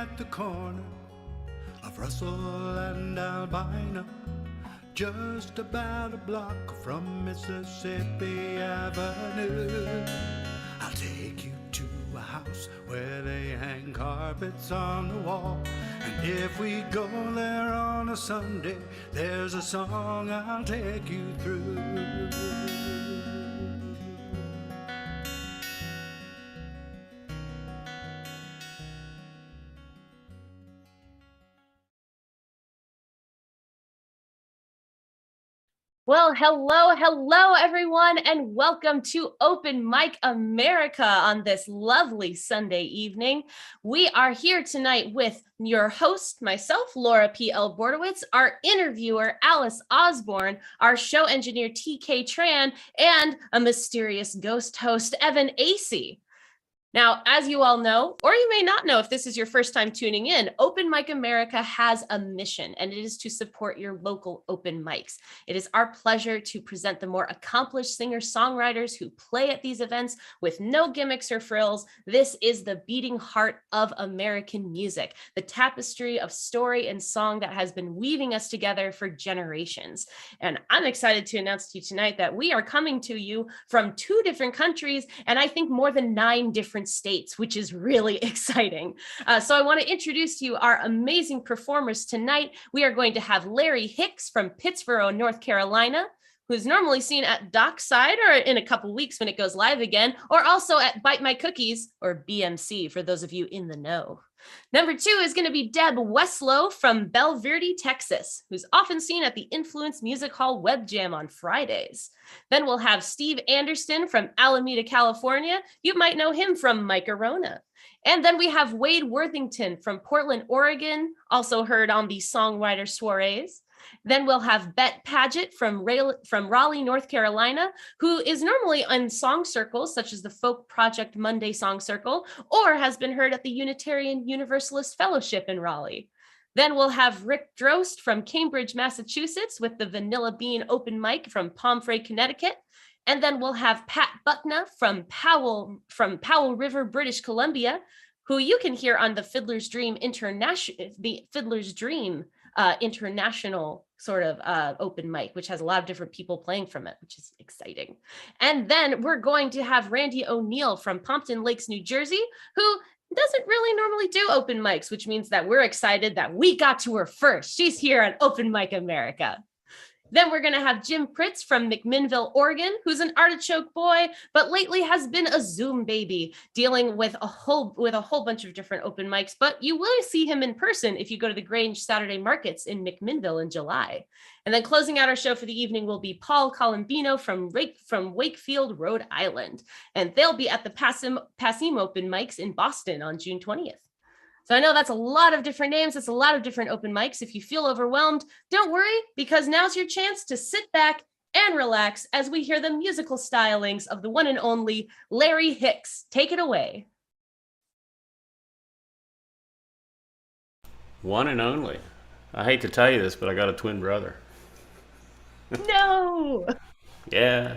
at the corner of Russell and Albina, just about a block from Mississippi Avenue. I'll take you to a house where they hang carpets on the wall, and if we go there on a Sunday, there's a song I'll take you through. Well, hello, everyone, and welcome to Open Mic America on this lovely Sunday evening. We are here tonight with your host, myself, Laura P. L. Bordowitz, our interviewer, Alice Osborne, our show engineer, TK Tran, and a mysterious ghost host, Evan Acey. Now, as you all know, or you may not know if this is your first time tuning in, Open Mic America has a mission, and it is to support your local open mics. It is our pleasure to present the more accomplished singer-songwriters who play at these events with no gimmicks or frills. This is the beating heart of American music, the tapestry of story and song that has been weaving us together for generations. And I'm excited to announce to you tonight that we are coming to you from 2 different countries, and I think more than 9 different states, which is really exciting. So I want to introduce to you our amazing performers tonight. We are going to have Larry Hicks from Pittsboro, North Carolina, who's normally seen at Dockside or in a couple weeks when it goes live again, or also at Bite My Cookies, or BMC for those of you in the know. Number 2 is going to be Deb Wesloh from Bulverde, Texas, who's often seen at the Influence Music Hall Web Jam on Fridays. Then we'll have Steve Andersen from Alameda, California. You might know him from Micarona. And then we have Wade Worthington from Portland, Oregon, also heard on the Songwriter Soirees. Then we'll have Bett Padgett from Raleigh, North Carolina, who is normally in song circles such as the Folk Project Monday Song Circle, or has been heard at the Unitarian Universalist Fellowship in Raleigh. Then we'll have Rick Drost from Cambridge, Massachusetts, with the Vanilla Bean Open Mic from Pomfret, Connecticut. And then we'll have Pat Buckna from Powell River, British Columbia, who you can hear on the Fiddler's Dream international sort of open mic, which has a lot of different people playing from it, which is exciting. And then we're going to have Randie O'Neill from Pompton Lakes, New Jersey, who doesn't really normally do open mics, which means that we're excited that we got to her first. She's here on Open Mic America. Then we're going to have Jim Pryts from McMinnville, Oregon, who's an artichoke boy, but lately has been a Zoom baby, dealing with a whole bunch of different open mics. But you will see him in person if you go to the Grange Saturday Markets in McMinnville in July. And then closing out our show for the evening will be Paul Colombino from Wakefield, Rhode Island. And they'll be at the Passim Open Mics in Boston on June 20th. So I know that's a lot of different names. It's a lot of different open mics. If you feel overwhelmed, don't worry, because now's your chance to sit back and relax as we hear the musical stylings of the one and only Larry Hicks. Take it away. One and only. I hate to tell you this, but I got a twin brother. No! Yeah.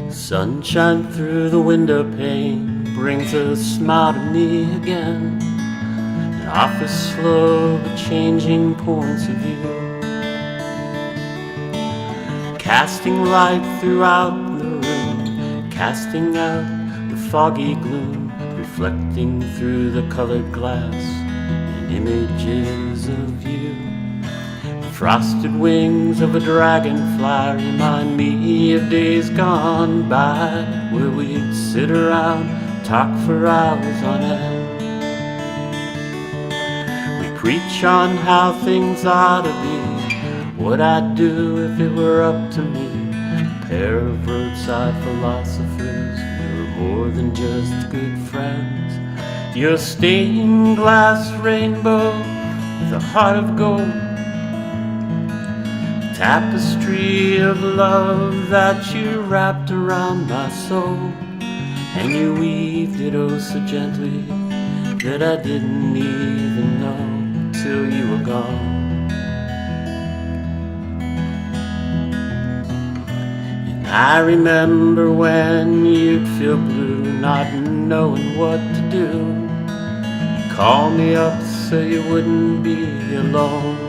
Sunshine through the window pane brings a smile to me again, and offers slow but changing points of view, casting light throughout the room, casting out the foggy gloom, reflecting through the colored glass in images of you. The frosted wings of a dragonfly remind me of days gone by, where we'd sit around, talk for hours on end. We preach on how things ought to be, what I'd do if it were up to me. A pair of roadside philosophers, we were more than just good friends. You're a stained glass rainbow with a heart of gold, tapestry of love that you wrapped around my soul, and you weaved it oh so gently that I didn't even know till you were gone. And I remember when you'd feel blue, not knowing what to do. You called me up so you wouldn't be alone.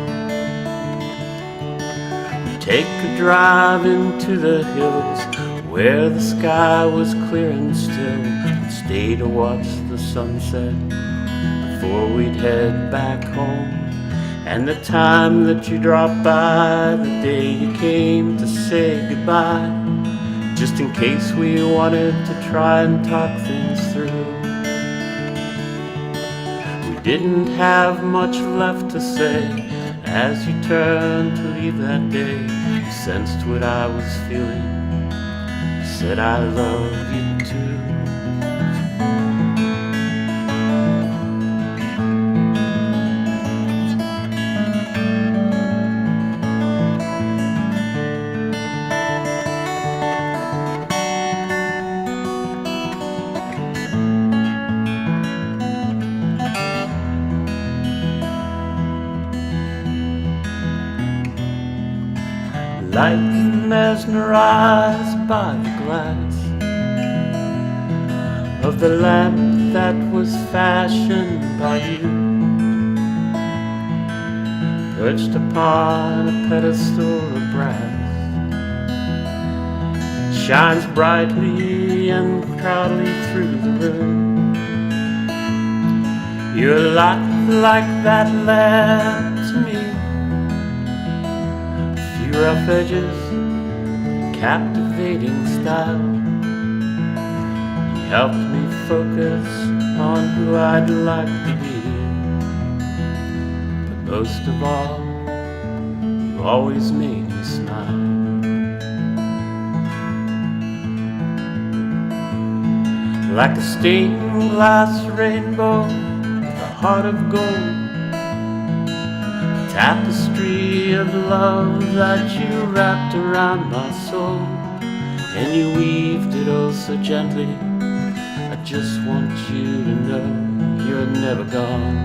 Take a drive into the hills where the sky was clear and still, and stay to watch the sunset before we'd head back home. And the time that you dropped by, the day you came to say goodbye, just in case we wanted to try and talk things through. We didn't have much left to say. As you turned to leave that day, you sensed what I was feeling. You said I love you too. Like mesmerized by the glass of the lamp that was fashioned by you, perched upon a pedestal of brass, shines brightly and proudly through the room. You're a lot like that lamp to me. Rough edges, captivating style. You helped me focus on who I'd like to be. But most of all, you always made me smile. Like a stained glass rainbow with a heart of gold, tapestry of love that you wrapped around my soul, and you weaved it oh so gently. I just want you to know you're never gone,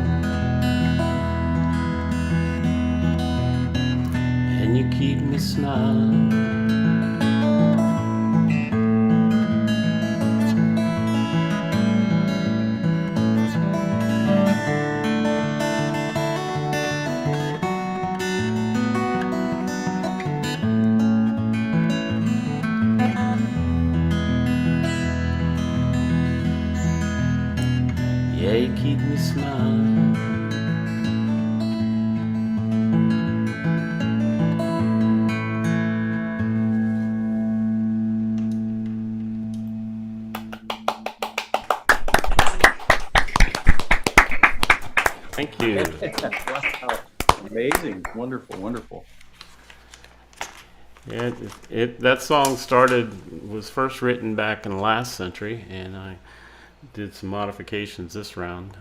and you keep me smiling. Keep me smiling. Thank you. Wow. Amazing. Wonderful, wonderful. Yeah, that song was first written back in the last century, and I did some modifications this round.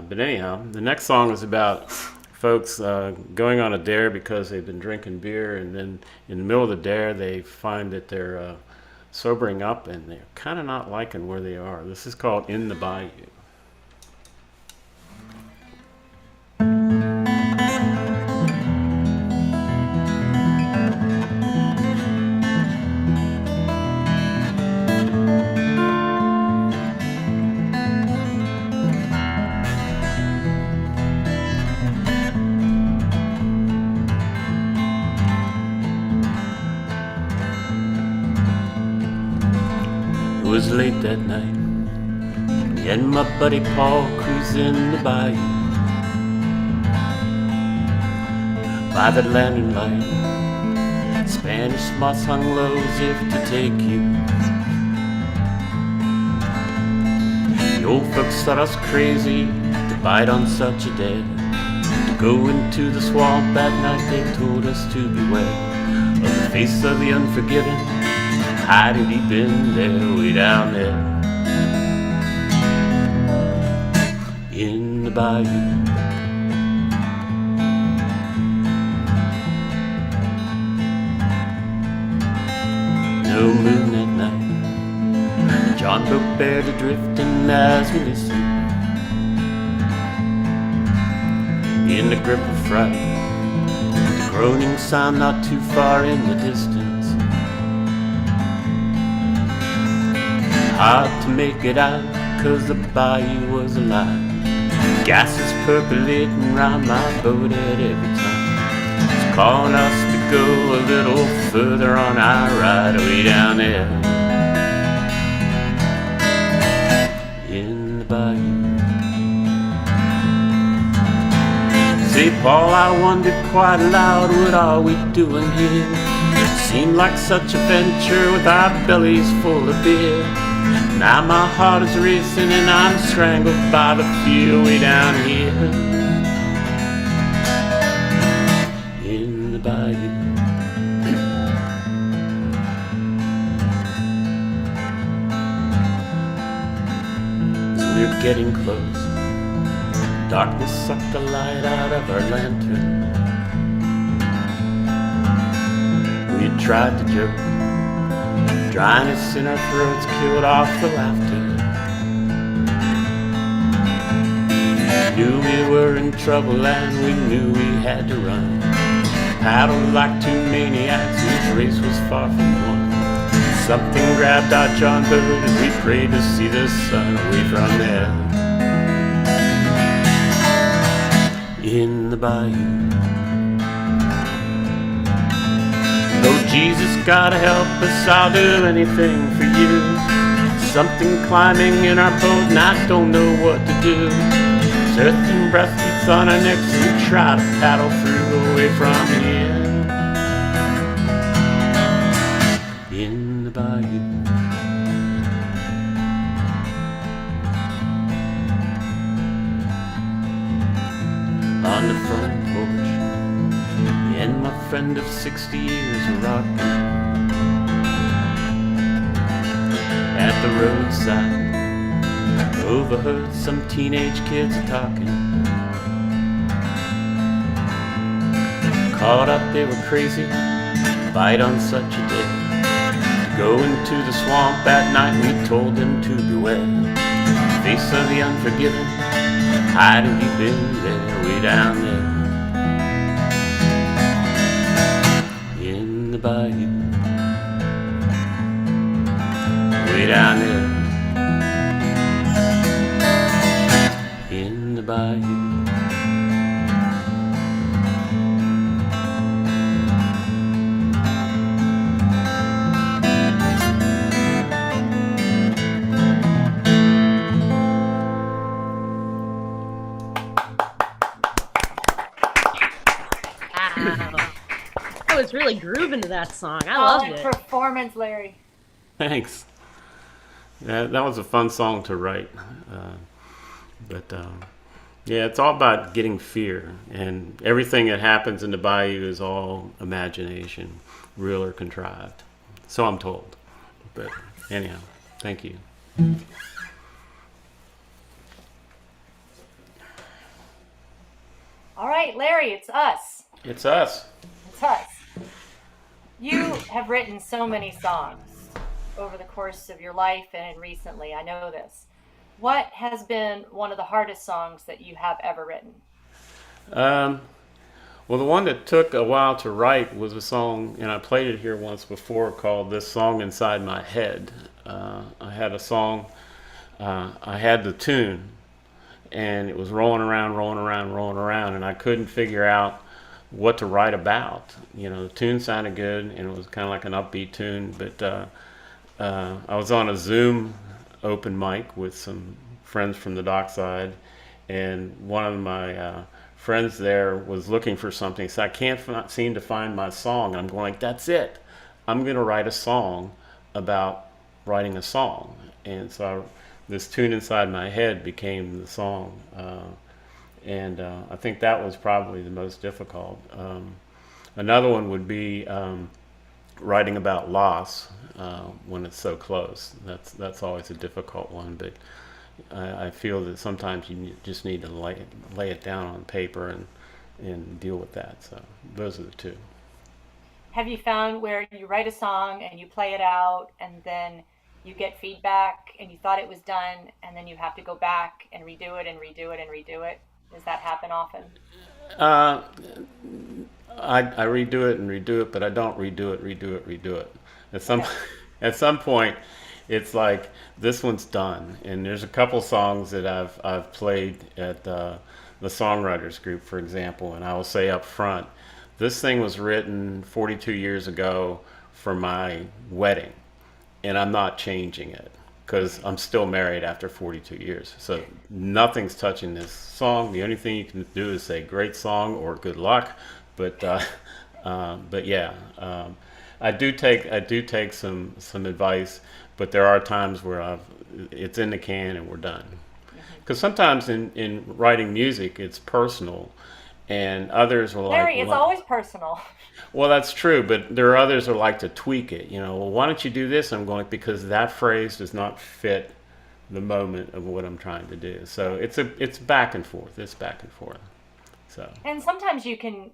But anyhow, the next song is about folks going on a dare because they've been drinking beer, and then in the middle of the dare they find that they're sobering up and they're kind of not liking where they are. This is called In the Bayou. It was late that night, me and my buddy Paul cruising the bayou by the lantern light. Spanish moss hung low as if to take you. The old folks thought us crazy to bite on such a day, to go into the swamp at night. They told us to beware of the face of the unforgiven, hiding deep in there, way down there in the bayou. on Bulverde drifting as we listen, in the grip of fright, the groaning sound not too far in the distance. Hard to make it out, 'cause the bayou was alive. Gas is percolating round my boat at every time. It's calling us to go a little further on our ride way down there in the bayou. Say, Paul, I wondered quite loud, what are we doing here? Seemed like such a venture with our bellies full of beer. Now my heart is racing and I'm strangled by the fear way down here in the bayou. So we're getting close. Darkness sucked the light out of our lantern. We had tried to joke, dryness in our throats killed off the laughter. Knew we were in trouble and we knew we had to run. Paddled like two maniacs whose race was far from won. Something grabbed our John boat and we prayed to see the sun away from there in the bayou. Oh, Jesus, gotta help us, I'll do anything for you. Something climbing in our boat and I don't know what to do. There's earth and breath beats on our necks and we try to paddle through away from here in the bayou. On the front porch, and my friend of 60 years are rocking. At the roadside, overheard some teenage kids talking. Caught up they were crazy, fight on such a day. Go into the swamp at night, we told them to beware. Face of the unforgiven, hide have you been there, way down there in the bayou, way down there in the bayou. I was really grooving to that song. I loved it. Performance, Larry. Thanks. That was a fun song to write. Yeah, it's all about getting fear. And everything that happens in the bayou is all imagination, real or contrived. So I'm told. But anyhow, thank you. All right, Larry, it's us. It's us. It's us. You have written so many songs over the course of your life and recently. I know this. What has been one of the hardest songs that you have ever written? Well, the one that took a while to write was a song, and I played it here once before, called "This Song Inside My Head." I had a song, I had the tune, and it was rolling around, and I couldn't figure out what to write about. You know, the tune sounded good, and it was kind of like an upbeat tune, but I was on a Zoom open mic with some friends from the dockside, and one of my friends there was looking for something, so I can't seem to find my song. And I'm going like, that's it. I'm going to write a song about writing a song. And so this tune inside my head became the song. And I think that was probably the most difficult. Another one would be writing about loss when it's so close. That's always a difficult one, but I feel that sometimes you just need to lay it down on paper and deal with that. So those are the two. Have you found where you write a song and you play it out and then you get feedback and you thought it was done, and then you have to go back and redo it and redo it and redo it? Does that happen often? Uh, I redo it and redo it, but I don't redo it. At some Okay. at some point, it's like this one's done. And there's a couple songs that I've played at the songwriters group, for example, and I will say up front, this thing was written 42 years ago for my wedding, and I'm not changing it because I'm still married after 42 years. So nothing's touching this song. The only thing you can do is say great song or good luck. But yeah, I do take some advice, but there are times where it's in the can and we're done. Because sometimes in writing music, it's personal, and others are like, Larry, it's always personal. well, that's true, but there are others who like to tweak it. Well, why don't you do this? I'm going, because that phrase does not fit the moment of what I'm trying to do. So it's back and forth. It's back and forth. So And sometimes you can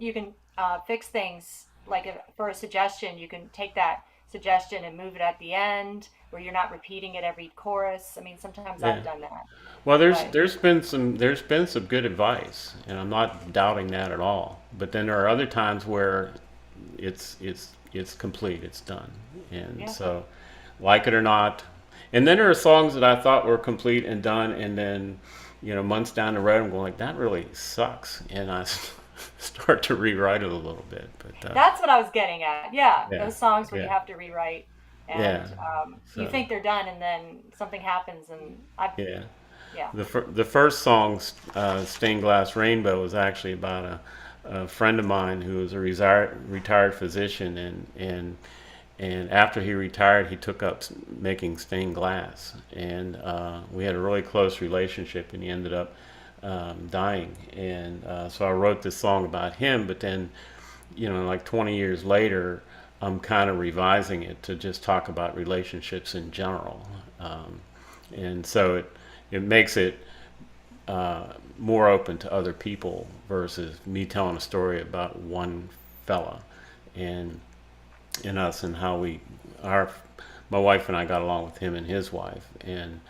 fix things, like for a suggestion, you can take that suggestion and move it at the end where you're not repeating it every chorus. I mean, sometimes yeah. I've done that. Well, But there's been some good advice, and I'm not doubting that at all. But then there are other times where it's complete, it's done, and yeah, so like it or not. And then there are songs that I thought were complete and done, and then months down the road, I'm going like, that really sucks, and I start to rewrite it a little bit. But that's what I was getting at. Yeah, yeah, those songs where you yeah, have to rewrite, and yeah. you So think they're done, and then something happens, and yeah. yeah. The first song, Stained Glass Rainbow, was actually about a friend of mine who was a retired physician, and after he retired, he took up making stained glass, and we had a really close relationship, and he ended up dying, and so I wrote this song about him, but then, like 20 years later, I'm kind of revising it to just talk about relationships in general, and so it makes it more open to other people versus me telling a story about one fella and us and how my wife and I got along with him and his wife, and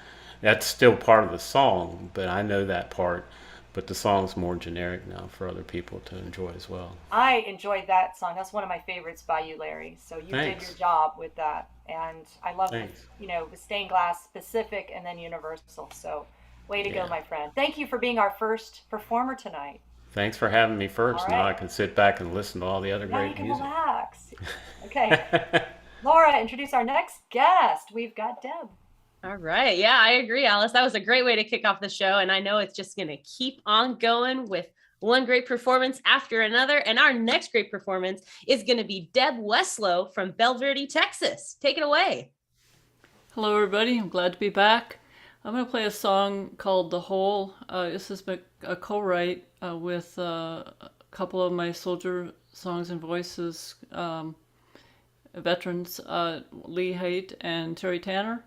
that's still part of the song, but I know that part, but the song's more generic now for other people to enjoy as well. I enjoyed that song. That's one of my favorites by you, Larry. So you did Thanks. your job with that, and I love Thanks. with stained glass specific and then universal. So way to go, Yeah. my friend. Thank you for being our first performer tonight. Thanks for having me All first. Now I right. can sit back and listen to all the other Now you great can music. relax. Okay. Laura, introduce our next guest. We've got Deb. All right. Yeah, I agree, Alice. That was a great way to kick off the show. And I know it's just going to keep on going with one great performance after another. And our next great performance is going to be Deb Wesloh from Bulverde, Texas. Take it away. Hello, everybody. I'm glad to be back. I'm going to play a song called The Hole. This is a co-write with a couple of my soldier songs and voices veterans, Lee Haight and Terry Tanner.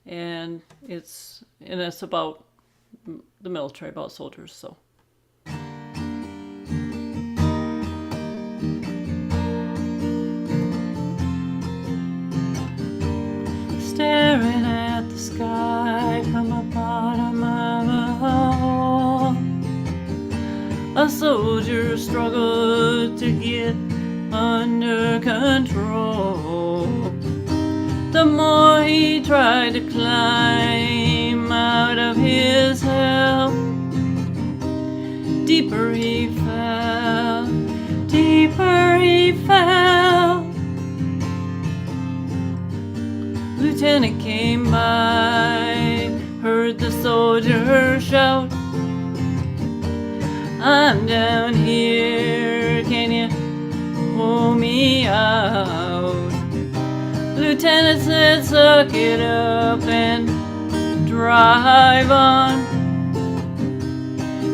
And it's about the military, about soldiers. So staring at the sky from the bottom of a hole, a soldier struggled to get under control. The more he tried to climb out of his hell, deeper he fell, deeper he fell. Lieutenant came by, heard the soldier shout, I'm down here, can you pull me out? Lieutenant said, suck it up and drive on.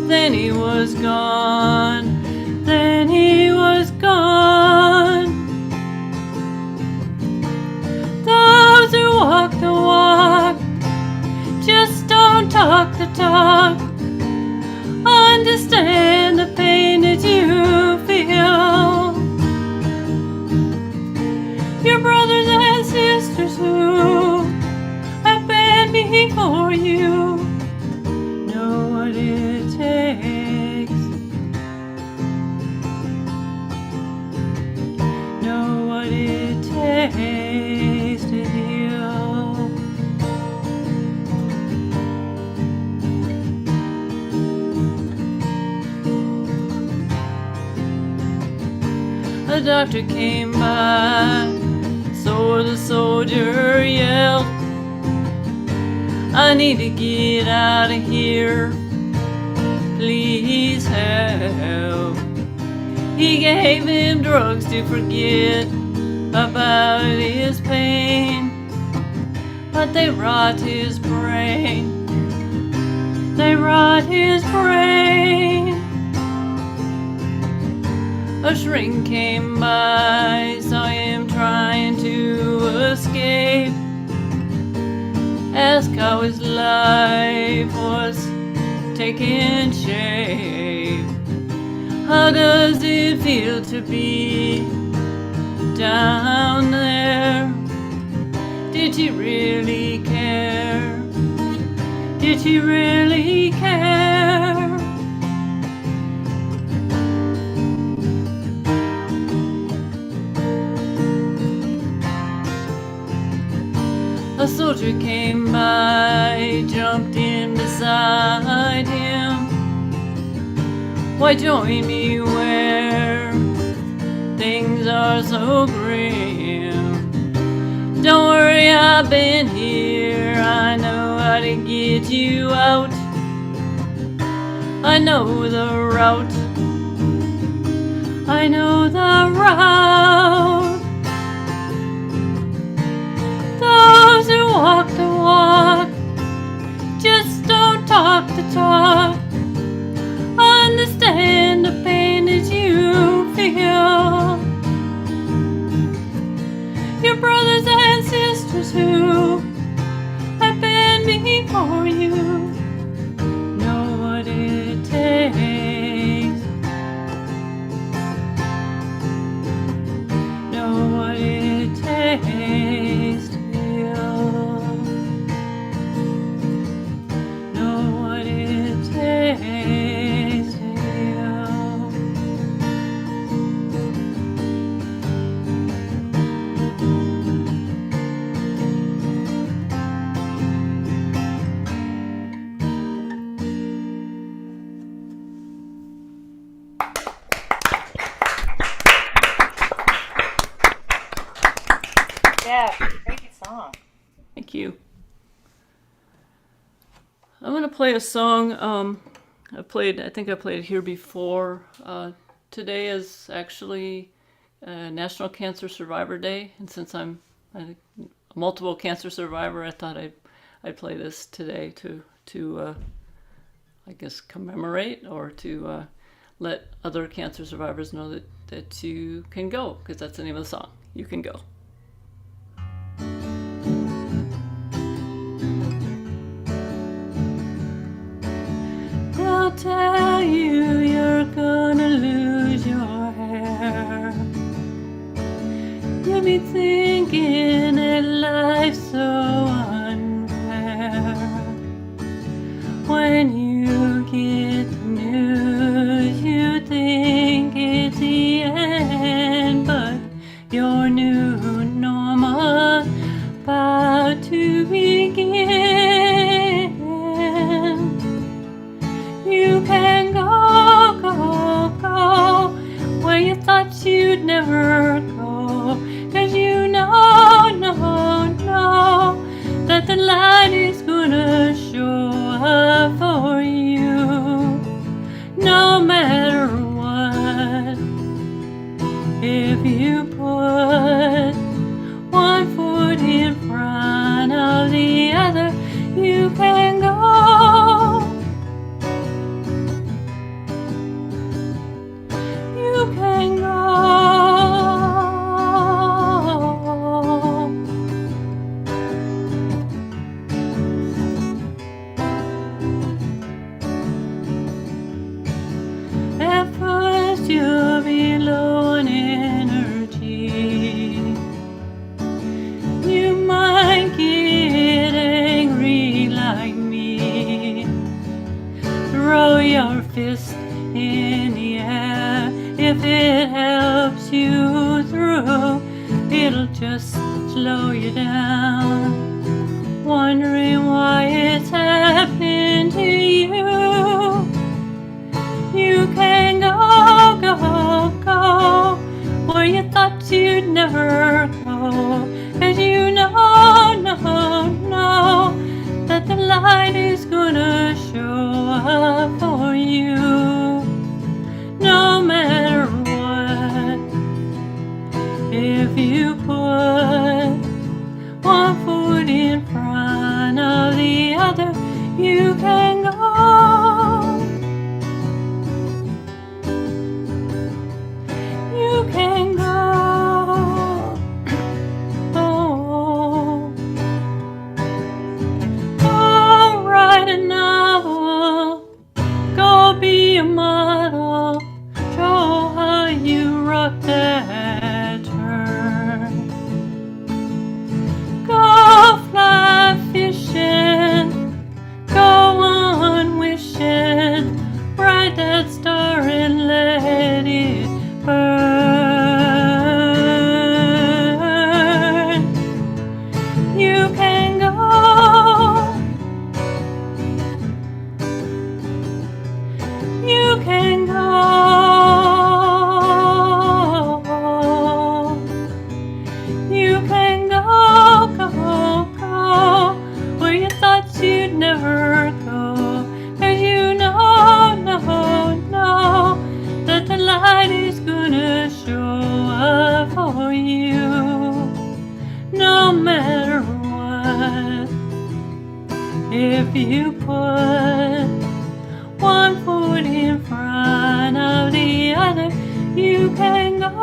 Then he was gone, then he was gone. Those who walk the walk just don't talk the talk. Understand the pain that you feel. Your brothers and sisters who before you. Know what it takes. Know what it takes to heal. A doctor came by, so the soldier yelled, I need to get out of here, please help. He gave him drugs to forget about his pain, but they rot his brain. They rot his brain. A shrink came by, saw him trying to escape, asked how his life was taking shape. How does it feel to be down there? Did you really care? Did you really care? A soldier came by, jumped in beside him. Why join me where things are so grim? Don't worry, I've been here. I know how to get you out. I know the route. I know the route. Those who walk the walk just don't talk the talk. Understand the pain that you feel. Your brothers and sisters who have been before you know what it takes. Know what it takes to heal. Know what it takes to heal. Yeah, great song. Thank you. I'm gonna play a song. I think I played it here before. Today is actually National Cancer Survivor Day, and since I'm a multiple cancer survivor, I thought I'd play this today to I guess commemorate or to let other cancer survivors know that you can go, because that's the name of the song. You can go. They'll tell you you're gonna lose your hair. You'll be thinking that life's so unfair. When you get the news, you think it's the end, but your new normal about to begin. You can go, go, go where you thought you'd never go, 'cause you know, no, no, that just slow you down, wondering why it's happened to you. You can go, go, go where you thought you'd never go, and you know, know that the light is gonna show up for you, no matter what. If you put one foot in front of the other, you can go. You can go. Oh, go write a novel. Go be a model. Show how you rock that turn. Go fly fishing. Go on wishing. Write that star and let it burn. You can go. You can go. You can go, go, go where you thought you'd never go. And you know, know that the light is gonna show up for you, no matter what. If you put one foot in front of the other, you can go.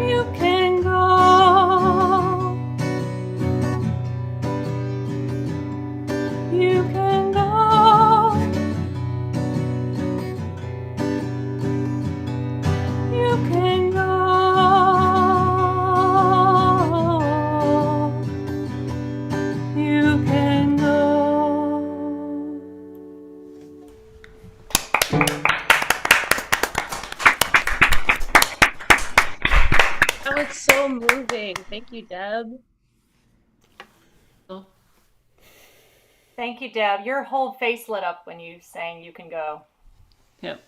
You can go. You can go. You can go. You can go. That was so moving. Thank you, Deb. Oh, Thank you, Deb. Your whole face lit up when you sang "You Can Go." yep.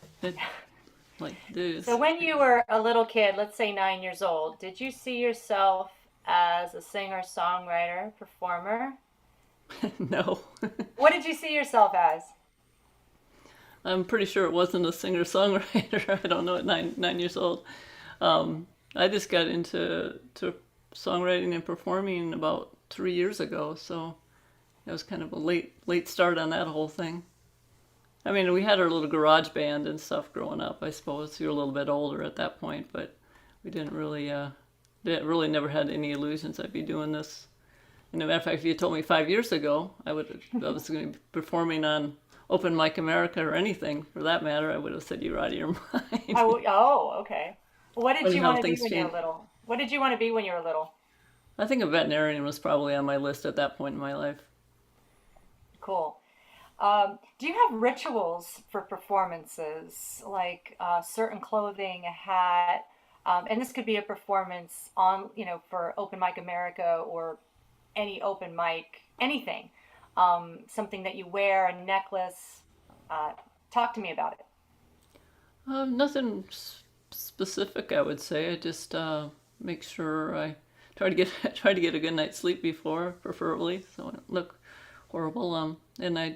Like this. So when you were a little kid, let's say 9 years old, did you see yourself as a singer, songwriter, performer? No. What did you see yourself as? I'm pretty sure it wasn't a singer-songwriter. I don't know at nine years old. I just got into songwriting and performing about 3 years ago, so it was kind of a late start on that whole thing. I mean, we had our little garage band and stuff growing up. I suppose you were a little bit older at that point, but we didn't really never had any illusions I'd be doing this. And as a matter of fact, if you told me 5 years ago I was going to be performing on Open Mic America or anything for that matter, I would have said you're out of your mind. Oh, okay. What did you How want to be things when you were change. little? What did you want to be when you were little? I think a veterinarian was probably on my list at that point in my life. Cool. Do you have rituals for performances, like certain clothing, a hat, and this could be a performance on, for Open Mic America or any open mic, anything, something that you wear, a necklace. Talk to me about it. Nothing specific, I would say. I just make sure I try to get a good night's sleep before, preferably, so I don't look horrible. And I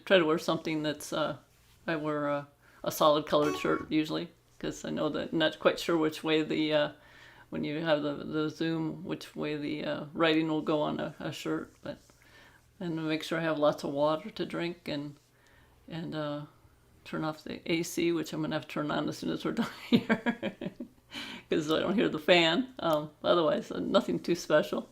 try to wear something that's I wear a solid colored shirt usually, because I know that I'm not quite sure which way the when you have the zoom, which way the writing will go on a shirt, but and make sure I have lots of water to drink and turn off the AC, which I'm gonna have to turn on as soon as we're done here, because I don't hear the fan. Otherwise, nothing too special.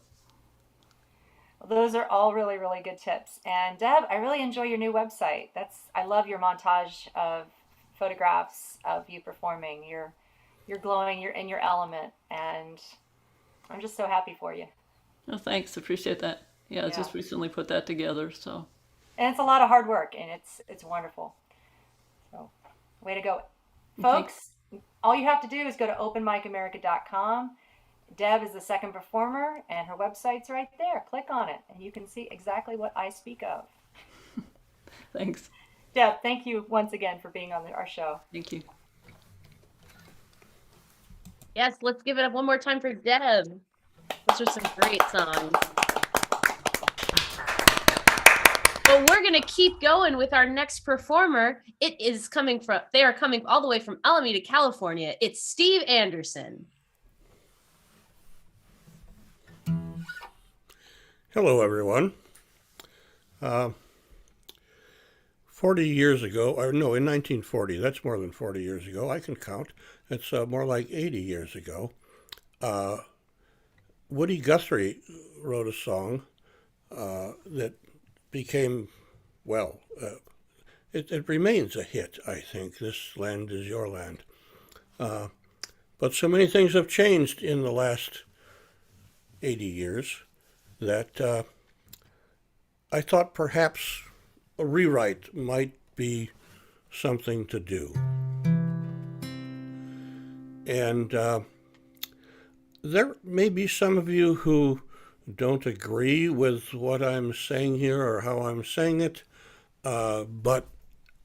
Those are all really, really good tips. And Deb, I really enjoy your new website. I love your montage of photographs of you performing. You're glowing, you're in your element, and I'm just so happy for you. Oh, thanks, appreciate that. Yeah, I Yeah. just recently put that together, so. And it's a lot of hard work, and it's wonderful. So, way to go. Folks, all you have to do is go to openmicamerica.com. Deb is the second performer, and her website's right there. Click on it, and you can see exactly what I speak of. Thanks. Deb, thank you once again for being on our show. Thank you. Yes, let's give it up one more time for Deb. Those are some great songs. Well, we're going to keep going with our next performer. They are coming all the way from Alameda, California. It's Steve Andersen. Hello, everyone. 40 years ago, or no, in 1940, that's more than 40 years ago, I can count. It's more like 80 years ago. Woody Guthrie wrote a song that became, well, it remains a hit, I think. This land is your land. But so many things have changed in the last 80 years that I thought perhaps a rewrite might be something to do. And there may be some of you who don't agree with what I'm saying here or how I'm saying it, but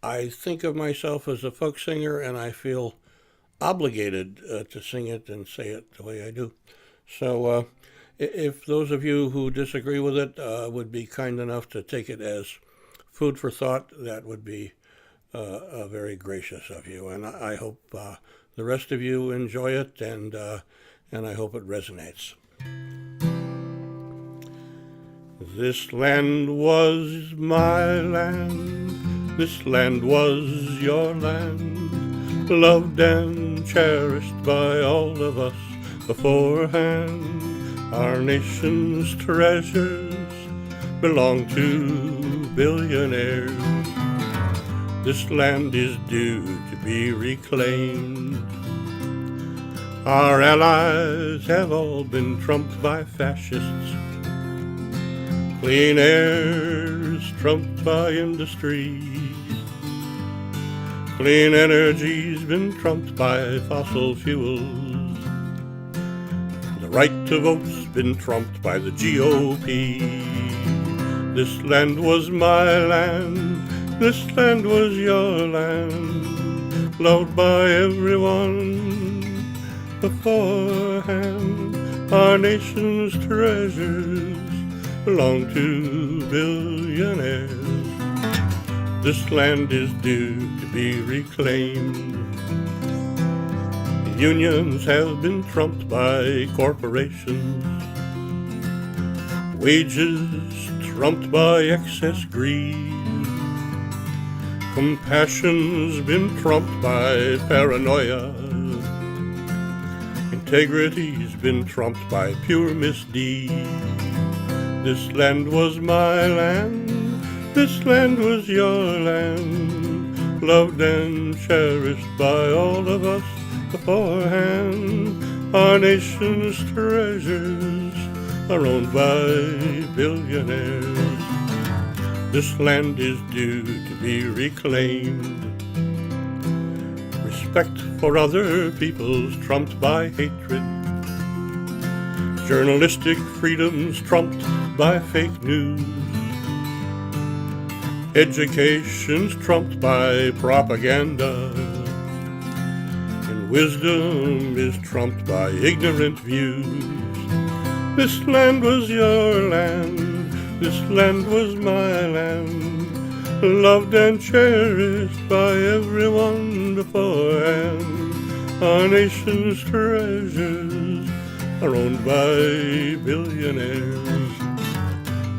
I think of myself as a folk singer, and I feel obligated to sing it and say it the way I do. So if those of you who disagree with it would be kind enough to take it as food for thought, that would be very gracious of you. And I hope the rest of you enjoy it, and I hope it resonates. This land was my land, this land was your land, loved and cherished by all of us beforehand. Our nation's treasures belong to billionaires. This land is due to be reclaimed. Our allies have all been trumped by fascists. Clean air's trumped by industry. Clean energy's been trumped by fossil fuels. The right to vote's been trumped by the GOP. This land was my land, this land was your land, loved by everyone beforehand. Our nation's treasures belong to billionaires. This land is due to be reclaimed. Unions have been trumped by corporations. Wages trumped by excess greed. Compassion's been trumped by paranoia. Integrity's been trumped by pure misdeed. This land was my land, this land was your land, loved and cherished by all of us beforehand. Our nation's treasures are owned by billionaires. This land is due to be reclaimed. Respect for other people's trumped by hatred. Journalistic freedom's trumped by fake news. Education's trumped by propaganda. And wisdom is trumped by ignorant views. This land was your land, this land was my land, loved and cherished by everyone beforehand. Our nation's treasures are owned by billionaires.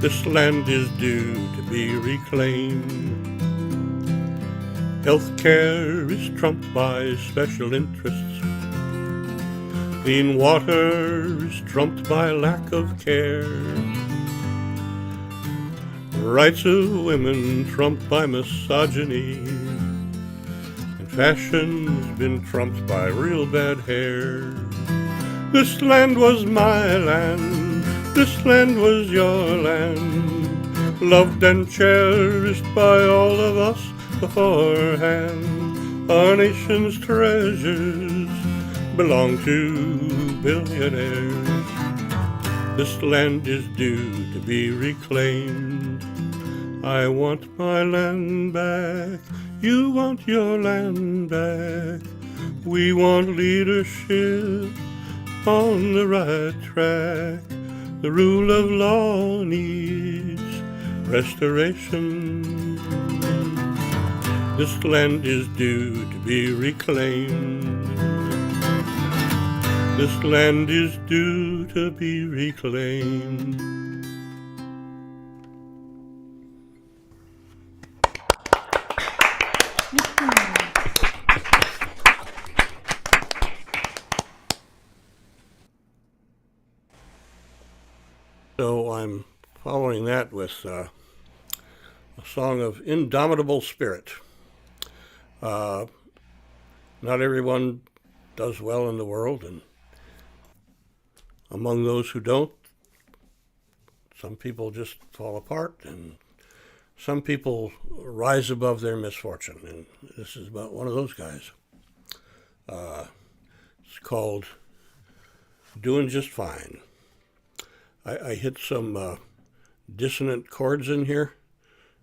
This land is due to be reclaimed. Healthcare is trumped by special interests. Clean water is trumped by lack of care. Rights of women trumped by misogyny. And fashion's been trumped by real bad hair. This land was my land, this land was your land, loved and cherished by all of us beforehand. Our nation's treasures belong to billionaires. This land is due to be reclaimed. I want my land back. You want your land back. We want leadership on the right track. The rule of law needs restoration. This land is due to be reclaimed. This land is due to be reclaimed. So I'm following that with a song of indomitable spirit. Not everyone does well in the world, and among those who don't, some people just fall apart, and some people rise above their misfortune, and this is about one of those guys. It's called Doing Just Fine. I hit some dissonant chords in here,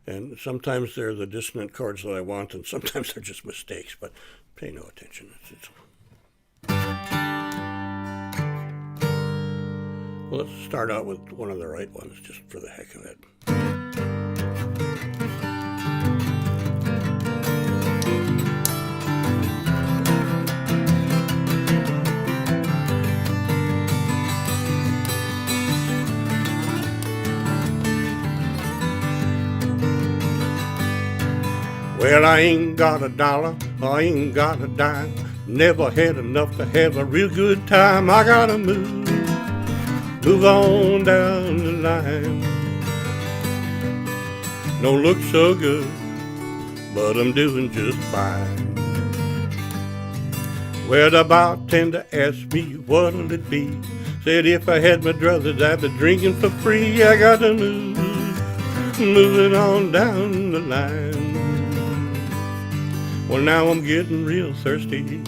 and sometimes they're the dissonant chords that I want, and sometimes they're just mistakes, but pay no attention. Well, let's start out with one of the right ones, just for the heck of it. Well, I ain't got a dollar, I ain't got a dime, never had enough to have a real good time. I gotta move on down the line. Don't look so good, but I'm doing just fine. Well, the bartender asked me what'll it be. Said if I had my druthers, I'd be drinking for free. I gotta moving on down the line. Well, now I'm getting real thirsty,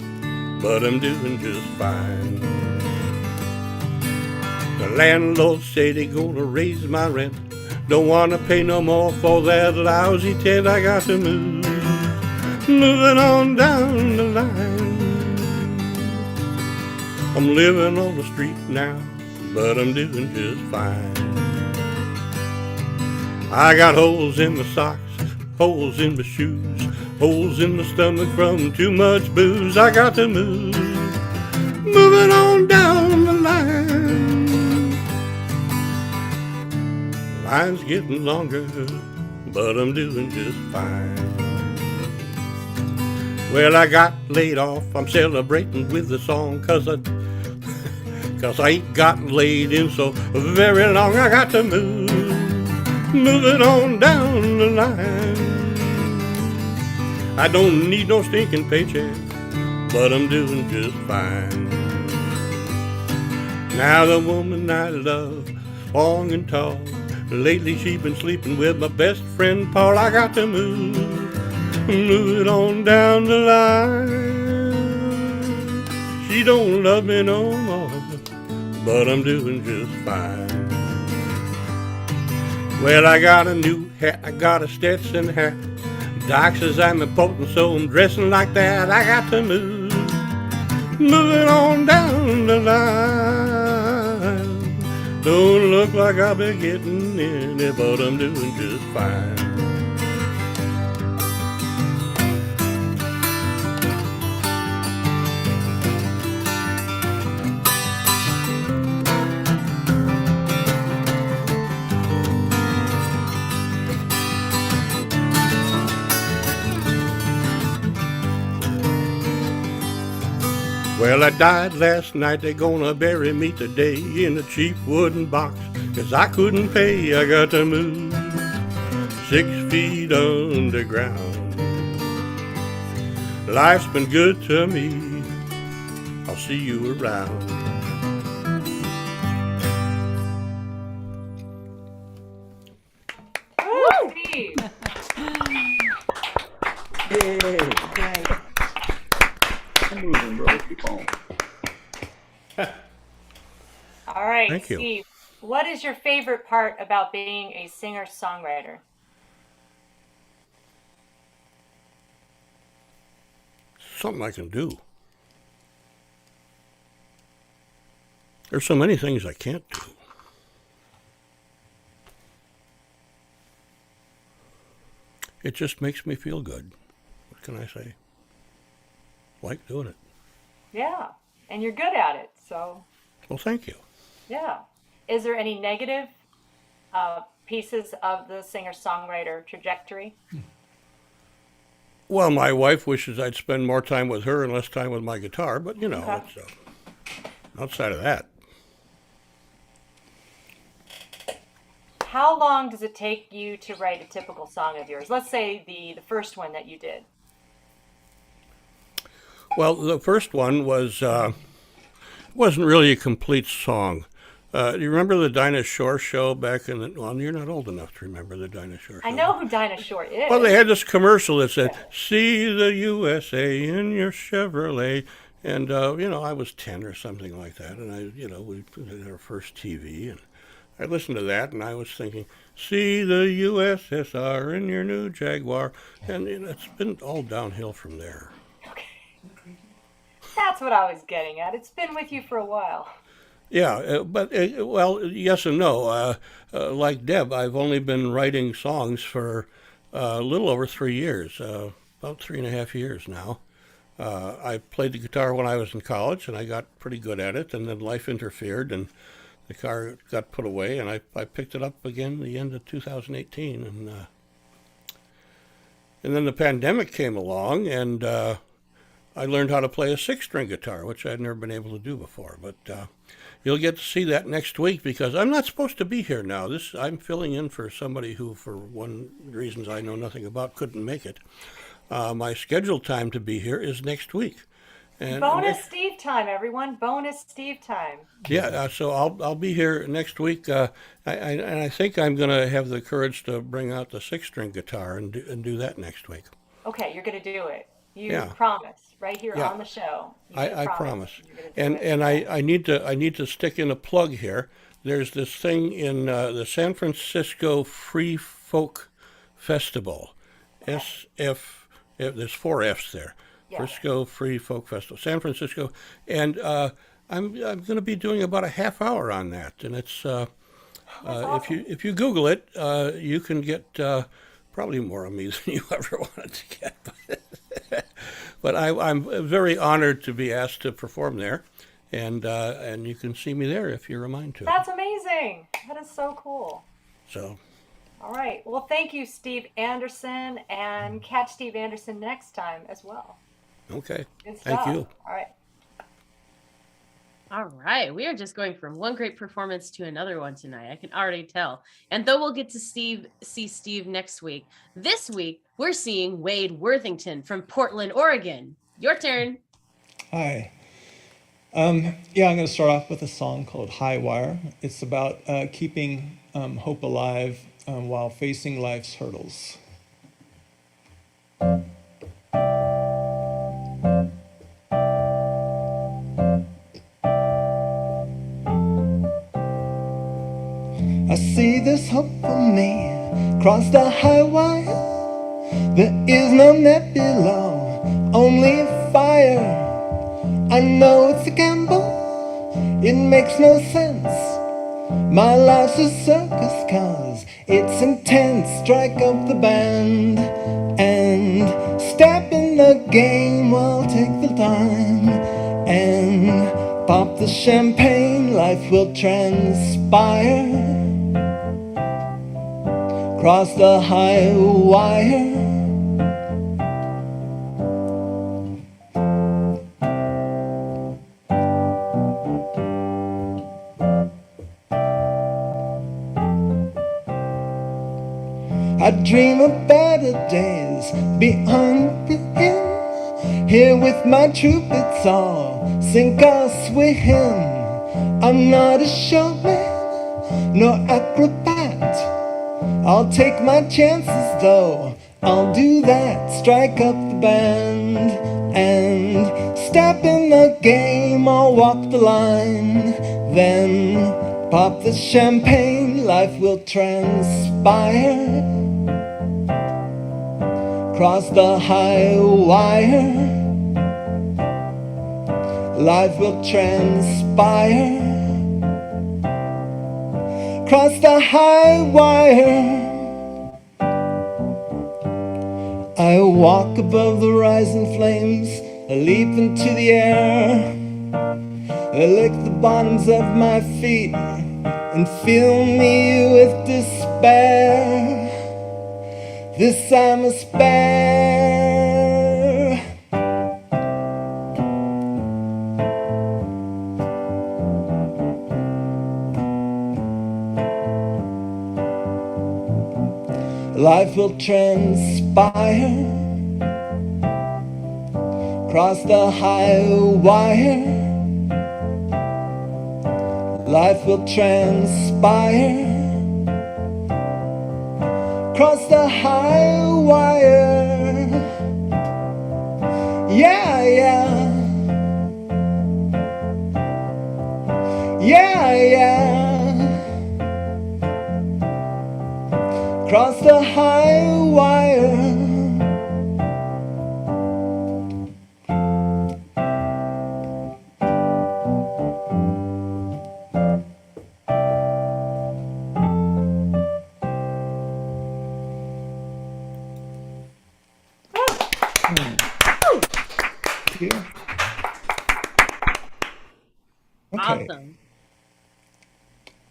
but I'm doing just fine. The landlord said he gonna raise my rent. Don't wanna pay no more for that lousy tent. I got to moving on down the line. I'm living on the street now, but I'm doing just fine. I got holes in my socks, holes in my shoes, holes in my stomach from too much booze. I got to moving on down the line. Line's getting longer, but I'm doing just fine. Well, I got laid off, I'm celebrating with the song, cause I ain't got laid in so very long. I got to moving on down the line. I don't need no stinking paycheck, but I'm doing just fine. Now the woman I love, long and tall, lately she been sleeping with my best friend Paul. I got to moving on down the line. She don't love me no more, but I'm doing just fine. Well, I got a new hat, I got a Stetson hat. Doc says I'm important, so I'm dressing like that. I got to moving on down the line. Don't look like I'll be getting any, but I'm doing just fine. Well, I died last night, they gonna bury me today in a cheap wooden box, 'cause I couldn't pay. I got to move 6 feet underground. Life's been good to me, I'll see you around. Woo! Steve. Yay. Keep moving, bro. Keep on. All right, Thank you. Steve, what is your favorite part about being a singer-songwriter? Something I can do. There's so many things I can't do. It just makes me feel good. What can I say? Like doing it. Yeah, and you're good at it, so Well, thank you. yeah. Is there any negative pieces of the singer-songwriter trajectory? Well, my wife wishes I'd spend more time with her and less time with my guitar, but you know, Okay. it's outside of that. How long does it take you to write a typical song of yours? Let's say the first one that you did. Well, the first one wasn't really a complete song. Do you remember the Dinah Shore show back in the? Well, you're not old enough to remember the Dinah Shore show. I know who Dinah Shore is. Well, they had this commercial that said, "See the USA in your Chevrolet," and you know, I was 10 or something like that, and we had our first TV, and I listened to that, and I was thinking, "See the USSR in your new Jaguar," and it's been all downhill from there. That's what I was getting at. It's been with you for a while. Yeah, but well, yes and no. Like Deb, I've only been writing songs for a little over 3 years, about 3.5 years now. I played the guitar when I was in college, and I got pretty good at it, and then life interfered, and the guitar got put away, and I picked it up again the end of 2018, and then the pandemic came along, and I learned how to play a 6-string guitar, which I'd never been able to do before, but you'll get to see that next week because I'm not supposed to be here now. I'm filling in for somebody who, for one reasons I know nothing about, couldn't make it. My scheduled time to be here is next week. And Bonus Steve time, everyone. Bonus Steve time. Yeah, so I'll be here next week. I think I'm going to have the courage to bring out the 6-string guitar and do that next week. Okay, you're going to do it. You Yeah. promise right here Yeah. on the show. I promise. You're gonna do it. And I need to stick in a plug here. There's this thing in the San Francisco Free Folk Festival. There's 4 F's there. Yeah. Frisco Free Folk Festival, San Francisco, and I'm going to be doing about a half hour on that. And it's if you Google it, you can get probably more of me than you ever wanted to get. But I'm very honored to be asked to perform there, and you can see me there if you're a mind to. That's amazing. That is so cool. So, All right. Well, thank you, Steve Andersen, and catch Steve Andersen next time as well. okay, Good thank stuff. you. All right. All right, we are just going from one great performance to another one tonight. I can already tell. And though we'll get to see Steve next week, this week we're seeing Wade Worthington from Portland, Oregon. Your turn. Hi. I'm going to start off with a song called High Wire. It's about keeping hope alive while facing life's hurdles. I see this hope for me, cross the high wire. There is no net below, only fire. I know it's a gamble, it makes no sense. My life's a circus cause it's intense. Strike up the band and step in the game. I'll take the time and pop the champagne. Life will transpire. Cross the high wire. I dream of better days beyond the hill. Here with my troop it's all sink or swim. I'm not a showman, nor acrobat. I'll take my chances though, I'll do that. Strike up the band and step in the game or walk the line. Then pop the champagne, life will transpire. Cross the high wire, life will transpire. Cross the high wire. I walk above the rising flames, I leap into the air. I lick the bottoms of my feet and fill me with despair. This I must bear. Life will transpire. Cross the high wire. Life will transpire. Cross the high wire. Yeah, yeah. Yeah, yeah. Cross the high wire. Okay. Awesome.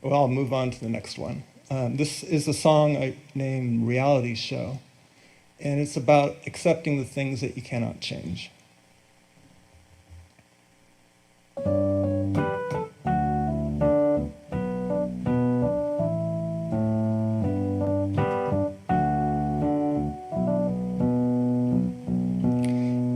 Well, I'll move on to the next one. This is a song I named Reality Show, and it's about accepting the things that you cannot change.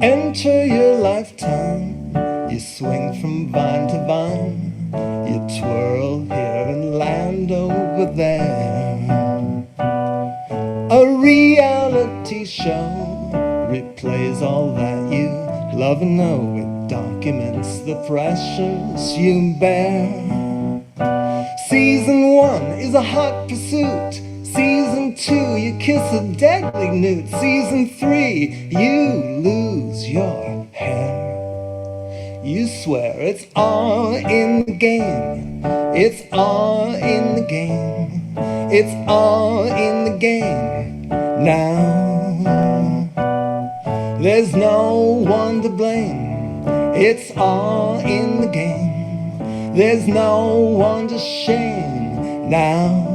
Enter your lifetime, you swing from vine to vine. You twirl here and land over there. A reality show replays all that you love and know. It documents the pressures you bear. Season 1 is a hot pursuit. Season 2, you kiss a deadly newt. Season 3, you lose your hair. You swear it's all in the game. It's all in the game. It's all in the game now. There's no one to blame. It's all in the game. There's no one to shame now.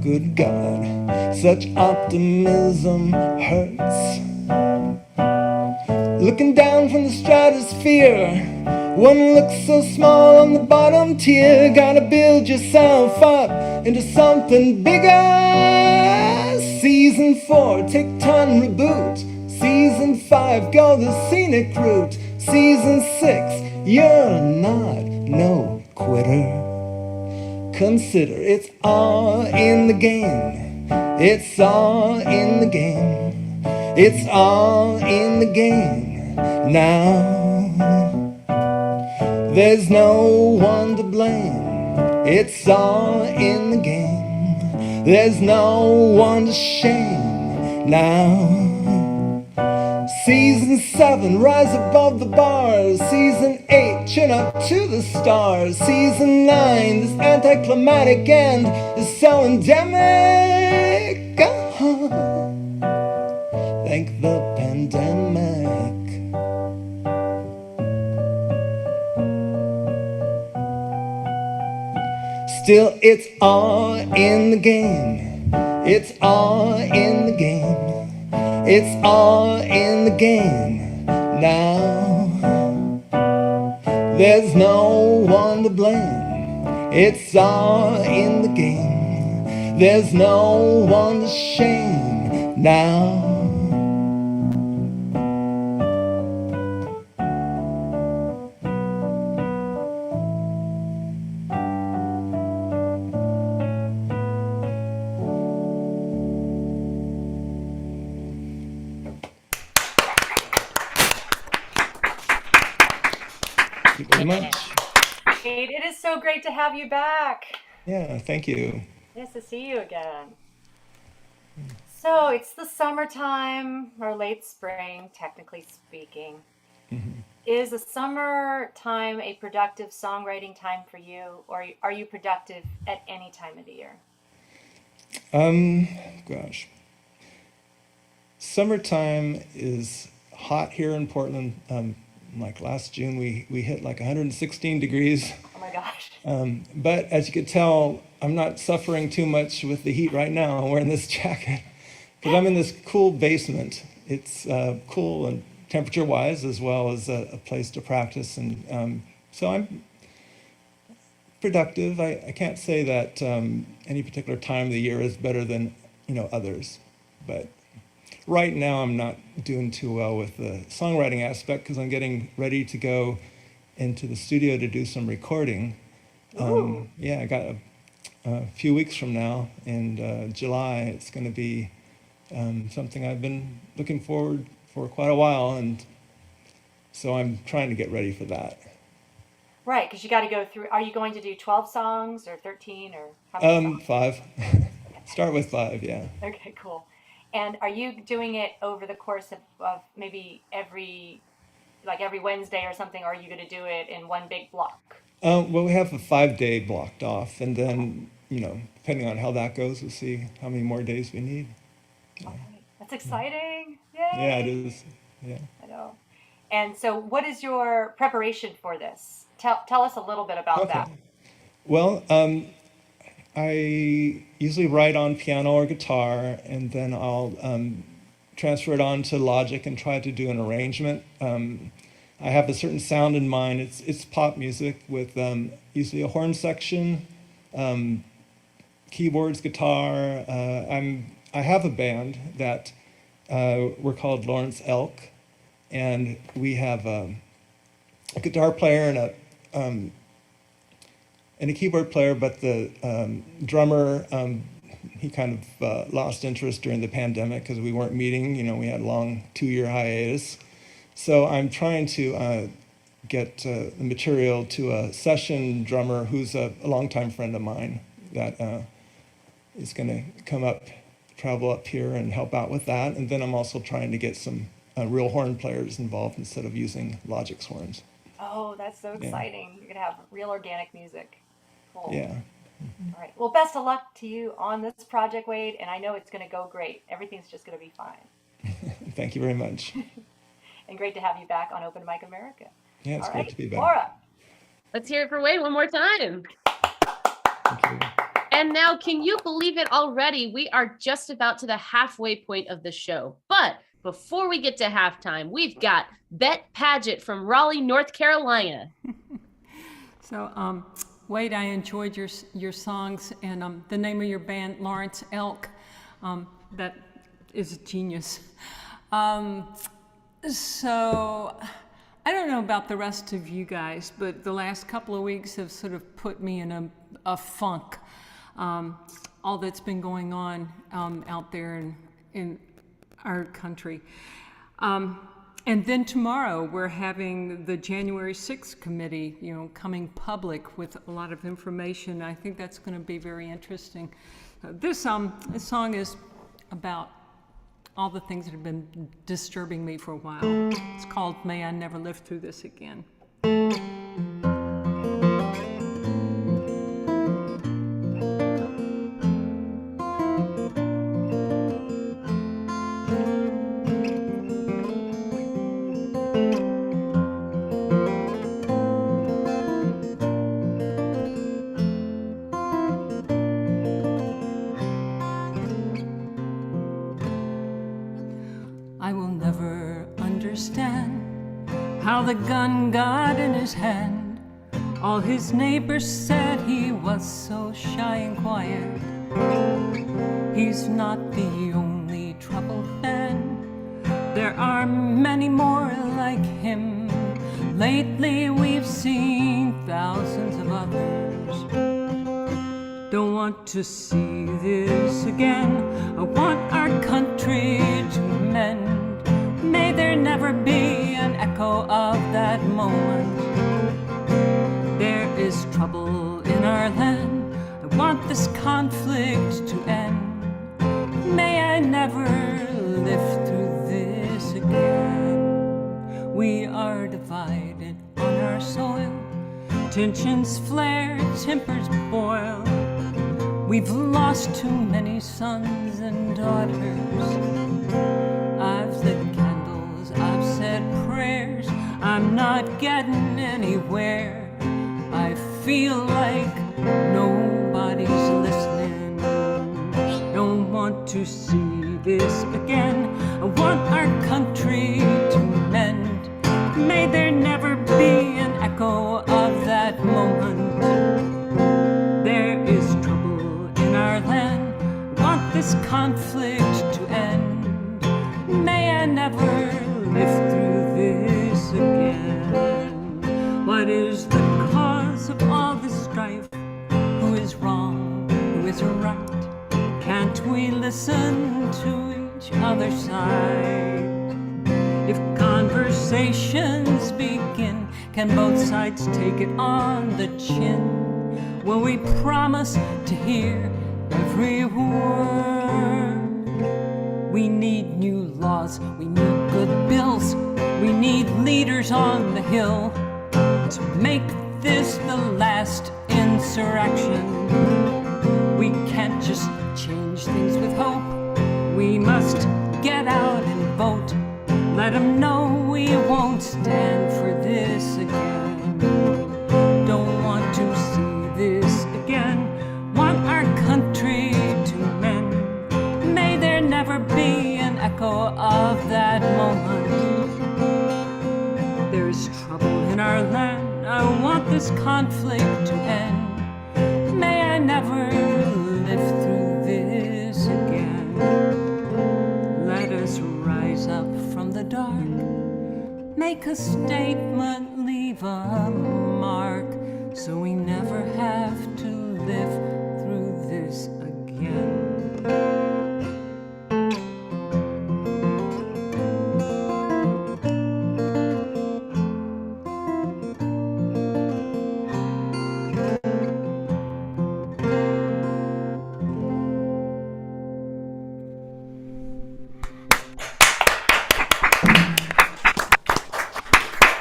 Good God, such optimism hurts. Looking down from the stratosphere, one looks so small on the bottom tier. Gotta build yourself up into something bigger. Season 4, take time reboot. Season 5, go the scenic route. Season 6, you're not no quitter. Consider it's all in the game. It's all in the game. It's all in the game now. There's no one to blame. It's all in the game. There's no one to shame now. Season 7, rise above the bars. Season 8, chin up to the stars. Season 9, this anticlimactic end is so endemic. Thank the pandemic. Still, it's all in the game. It's all in the game. It's all in the game now. There's no one to blame. It's all in the game. There's no one to shame now. very much. Kate, it is so great to have you back. Yeah, thank you. Nice to see you again. So it's the summertime, or late spring, technically speaking. Is the summertime a productive songwriting time for you, or are you productive at any time of the year? Gosh. Summertime is hot here in Portland. Like last June, we hit like 116 degrees. Oh my gosh. But as you could tell, I'm not suffering too much with the heat right now. I'm wearing this jacket because I'm in this cool basement. It's cool and temperature-wise, as well as a place to practice. And so I'm productive. I can't say that any particular time of the year is better than others, but right now I'm not doing too well with the songwriting aspect because I'm getting ready to go into the studio to do some recording. Yeah, I got a few weeks from now in July. It's going to be something I've been looking forward for quite a while, and so I'm trying to get ready for that. Right, because you got to go through. Are you going to do 12 songs or 13 or how many songs? 5. Start with 5, yeah. Okay, cool. And are you doing it over the course of maybe every Wednesday or something, or are you going to do it in one big block? Well, we have a 5-day blocked off, and then, depending on how that goes, we'll see how many more days we need. Okay. That's exciting. Yay. Yeah, it is. Yeah. I know. And so what is your preparation for this? Tell us a little bit about that. Well, I usually write on piano or guitar, and then I'll transfer it on to Logic and try to do an arrangement. I have a certain sound in mind. It's pop music with usually a horn section, keyboards, guitar. I have a band that we're called Lawrence Elk, and we have a guitar player and a keyboard player, but the drummer, he kind of lost interest during the pandemic because we weren't meeting. We had a long 2-year hiatus. So I'm trying to get the material to a session drummer who's a longtime friend of mine that is going to travel up here and help out with that. And then I'm also trying to get some real horn players involved instead of using Logic's horns. Oh, that's so exciting. Yeah. You're going to have real organic music. Cool. Yeah. All right. Well, best of luck to you on this project, Wade, and I know it's going to go great. Everything's just going to be fine. Thank you very much. And great to have you back on Open Mic America. Yeah, it's great to be back. Laura. Let's hear it for Wade one more time. Thank you. And now, can you believe it already? We are just about to the halfway point of the show. But before we get to halftime, we've got Bett Padgett from Raleigh, North Carolina. So, Wade, I enjoyed your songs, and the name of your band, Lawrence Elk, that is genius. So, I don't know about the rest of you guys, but the last couple of weeks have sort of put me in a funk. All that's been going on out there in our country. And then tomorrow we're having the January 6th committee, coming public with a lot of information. I think that's going to be very interesting. This song is about all the things that have been disturbing me for a while. It's called May I Never Live Through This Again. The gun got in his hand. All his neighbors said he was so shy and quiet. He's not the only troubled man. There are many more like him. Lately we've seen thousands of others. Don't want to see this again. I want our country to mend. May there never be an echo of that moment. trouble in our land. I want this conflict to end. May I never live through this again. We are divided on our soil. Tensions flare, tempers boil. We've lost too many sons and daughters. I've lit candles, I've said prayers. I'm not getting anywhere. I feel like nobody's listening. Don't want to see this again. I want our country to mend. May there never be an echo of that moment. There is trouble in our land. I want this conflict to end. May I never live through this again. What is the cause of all this strife? Who is wrong? Who is right? Can't we listen to each other's side? If conversations begin, can both sides take it on the chin? Will we promise to hear every word? We need new laws, we need good bills, we need leaders on the hill to make this the last insurrection. We can't just change things with hope. We must get out and vote. Let them know we won't stand for this again. Don't want to see this again. Want our country to mend. May there never be an echo of that moment. There is trouble in our land. I want this conflict to end. May I never live through this again. Let us rise up from the dark, make a statement, leave a mark, so we never have to live through this again.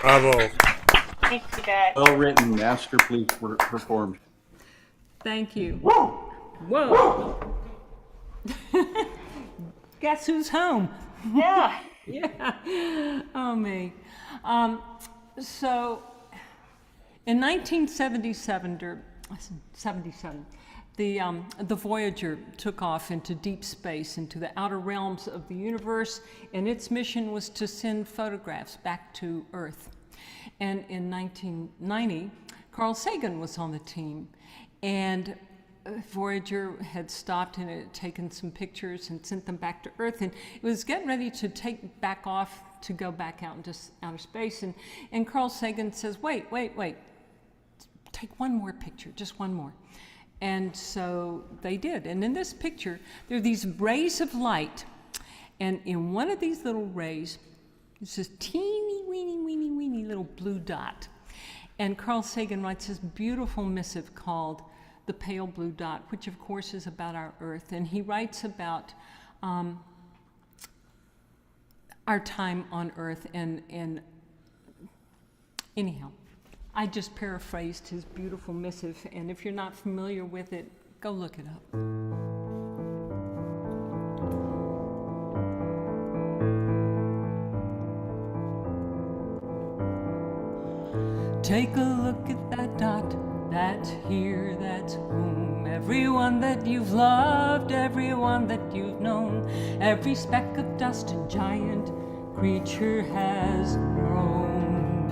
Bravo. Thank you, Bett. Well written, masterfully performed. Thank you. Whoa. Guess who's home? Yeah. Yeah. Oh, me. So, in 1977, the Voyager took off into deep space, into the outer realms of the universe, and its mission was to send photographs back to Earth. And in 1990, Carl Sagan was on the team, and Voyager had stopped and had taken some pictures and sent them back to Earth, and it was getting ready to take back off to go back out into outer space. And Carl Sagan says, wait, take one more picture, just one more. And so they did. And in this picture, there are these rays of light, and in one of these little rays, it's this teeny, weeny little blue dot. And Carl Sagan writes this beautiful missive called The Pale Blue Dot, which of course is about our Earth. And he writes about our time on Earth. And anyhow, I just paraphrased his beautiful missive. And if you're not familiar with it, go look it up. Take a look at that dot, that's here, that's home. Everyone that you've loved, everyone that you've known. Every speck of dust and giant creature has grown.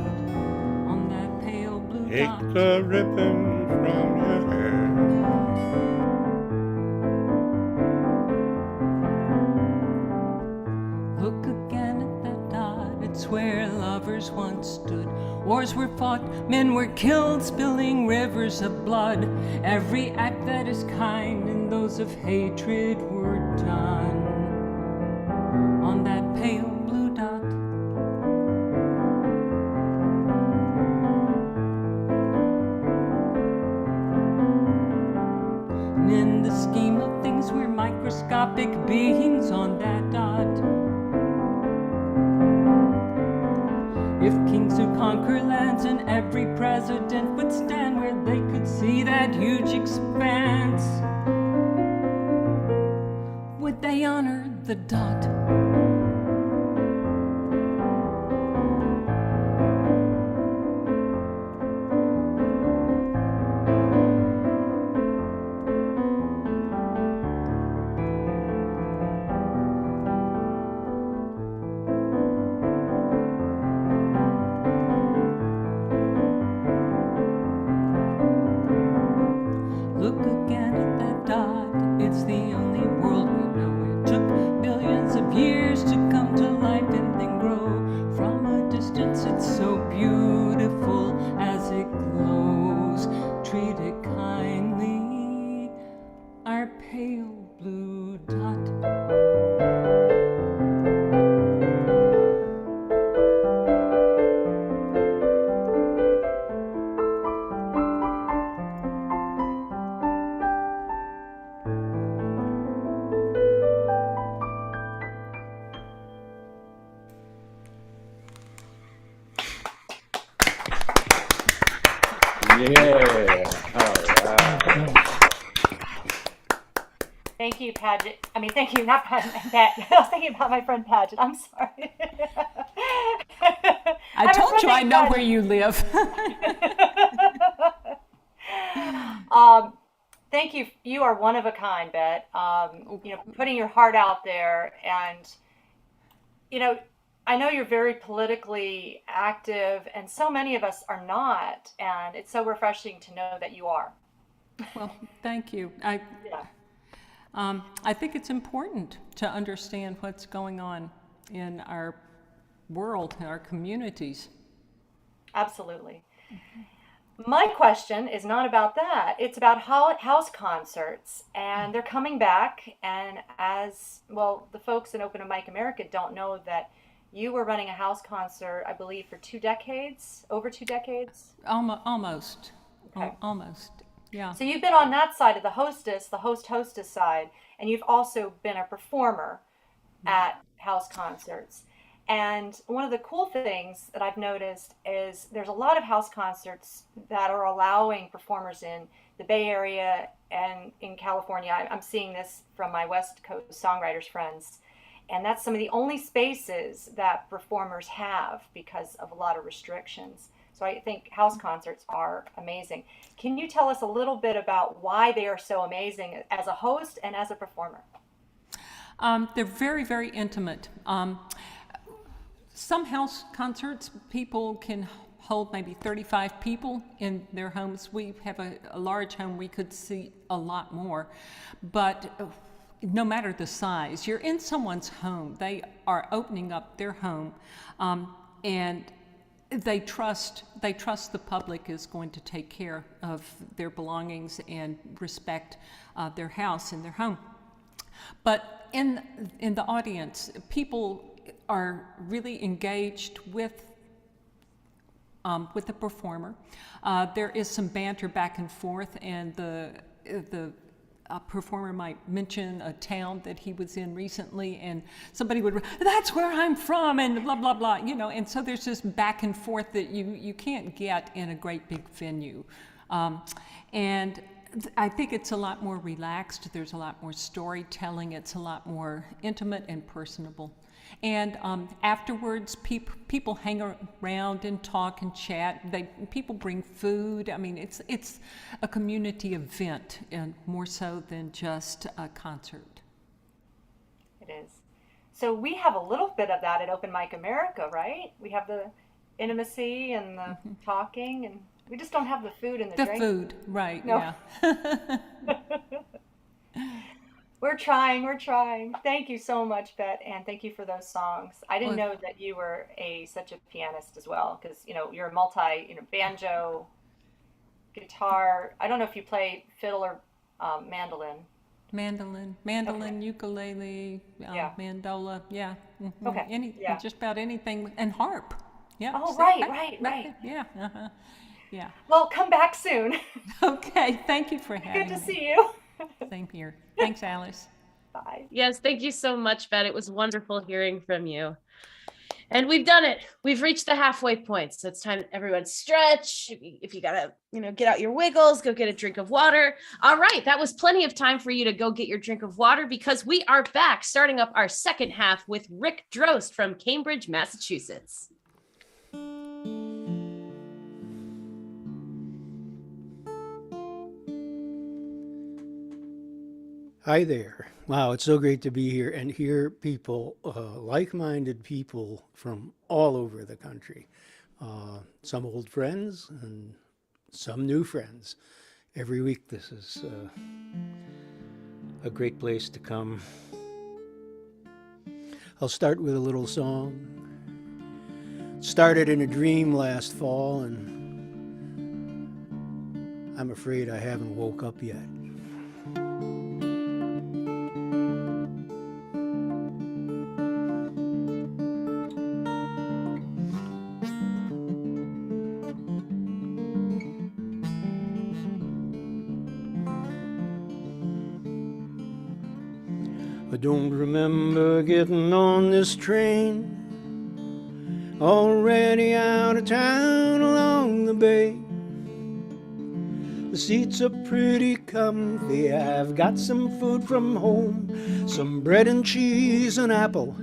On that pale blue Take dot. the ribbon from your hair. Look again at that dot, it's where lovers once stood. Wars were fought, men were killed, spilling rivers of blood. Every act that is kind and those of hatred were done. On that pale blue dot. dot. Look again at that dot, it's the only world we know. It took billions of years to come to life and then grow. From a distance it's so beautiful as it glows. Treat it kindly, our pale blue dot. Yeah. All right. Thank you, Padgett. I mean, thank you, not Padgett, Bett. I was thinking about my friend Padgett. I'm sorry. I told you I know where you live. Thank you. You are one of a kind, Bett. Putting your heart out there, and I know you're very politically active, and so many of us are not, and it's so refreshing to know that you are. Well, thank you. Yeah. I think it's important to understand what's going on in our world, in our communities. Absolutely. My question is not about that. It's about house concerts, and they're coming back. And as well, the folks in Open Mic America don't know that you were running a house concert, I believe, for 2 decades, over 2 decades? Almost. Okay. Almost. Yeah. So you've been on that side of the host-hostess side, and you've also been a performer at house concerts. And one of the cool things that I've noticed is there's a lot of house concerts that are allowing performers in the Bay Area and in California. I'm seeing this from my West Coast songwriters friends. And that's some of the only spaces that performers have because of a lot of restrictions. So I think house concerts are amazing. Can you tell us a little bit about why they are so amazing as a host and as a performer? They're very, very intimate. Some house concerts, people can hold maybe 35 people in their homes. We have a large home, we could see a lot more. But no matter the size, you're in someone's home. They are opening up their home, and they trust the public is going to take care of their belongings and respect their house and their home. But in the audience, people are really engaged with the performer. There is some banter back and forth, and the performer might mention a town that he was in recently, and somebody would, that's where I'm from, and blah, blah, blah, and so there's this back and forth that you can't get in a great big venue. And I think it's a lot more relaxed, there's a lot more storytelling, it's a lot more intimate and personable. And afterwards, people hang around and talk and chat. People bring food. I mean, it's a community event, and more so than just a concert. It is. So we have a little bit of that at Open Mic America, right? We have the intimacy and the talking, and we just don't have the food and the drink. The food, right? No. Yeah. We're trying. Thank you so much, Bett, and thank you for those songs. I didn't know that you were such a pianist as well, because you're a multi, banjo, guitar. I don't know if you play fiddle or mandolin. Mandolin, okay. Ukulele, mandola, yeah. Mm-hmm. Okay. Just about anything, and harp. Yeah. Oh, right. Yeah. Uh-huh. Yeah. Well, come back soon. Okay. Thank you for having me. Good to see you. Same here. Thanks, Alice. Bye. Yes, thank you so much, Bett. It was wonderful hearing from you. And we've done it. We've reached the halfway point. So it's time everyone stretch. If you gotta, get out your wiggles, go get a drink of water. All right, that was plenty of time for you to go get your drink of water because we are back starting up our second half with Rick Drost from Cambridge, Massachusetts. Hi there. Wow, it's so great to be here and hear people, like-minded people from all over the country. Some old friends and some new friends. Every week this is a great place to come. I'll start with a little song. Started in a dream last fall, and I'm afraid I haven't woke up yet. I don't remember getting on this train, already out of town along the bay. The seats are pretty comfy, I've got some food from home, some bread and cheese and apple.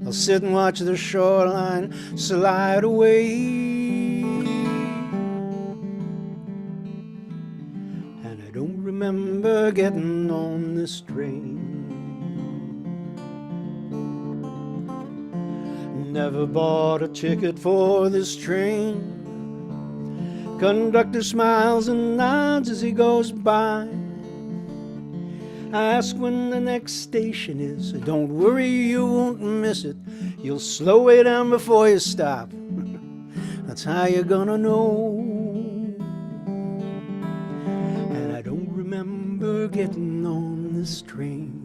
I'll sit and watch the shoreline slide away. And I don't remember getting on this train. Never bought a ticket for this train. Conductor smiles and nods as he goes by. I ask when the next station is. Don't worry, you won't miss it. You'll slow way down before you stop. That's how you're gonna know. And I don't remember getting on this train.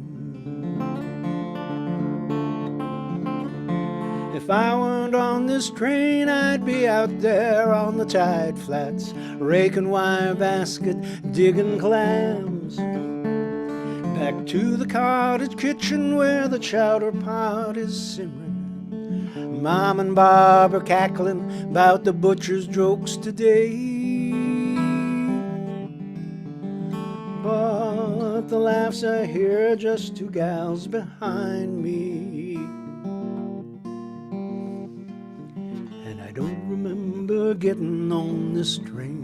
If I weren't on this train, I'd be out there on the tide flats, raking wire basket, digging clams. Back to the cottage kitchen where the chowder pot is simmering. Mom and Bob are cackling about the butcher's jokes today. But the laughs I hear are just two gals behind me. Don't remember getting on this train.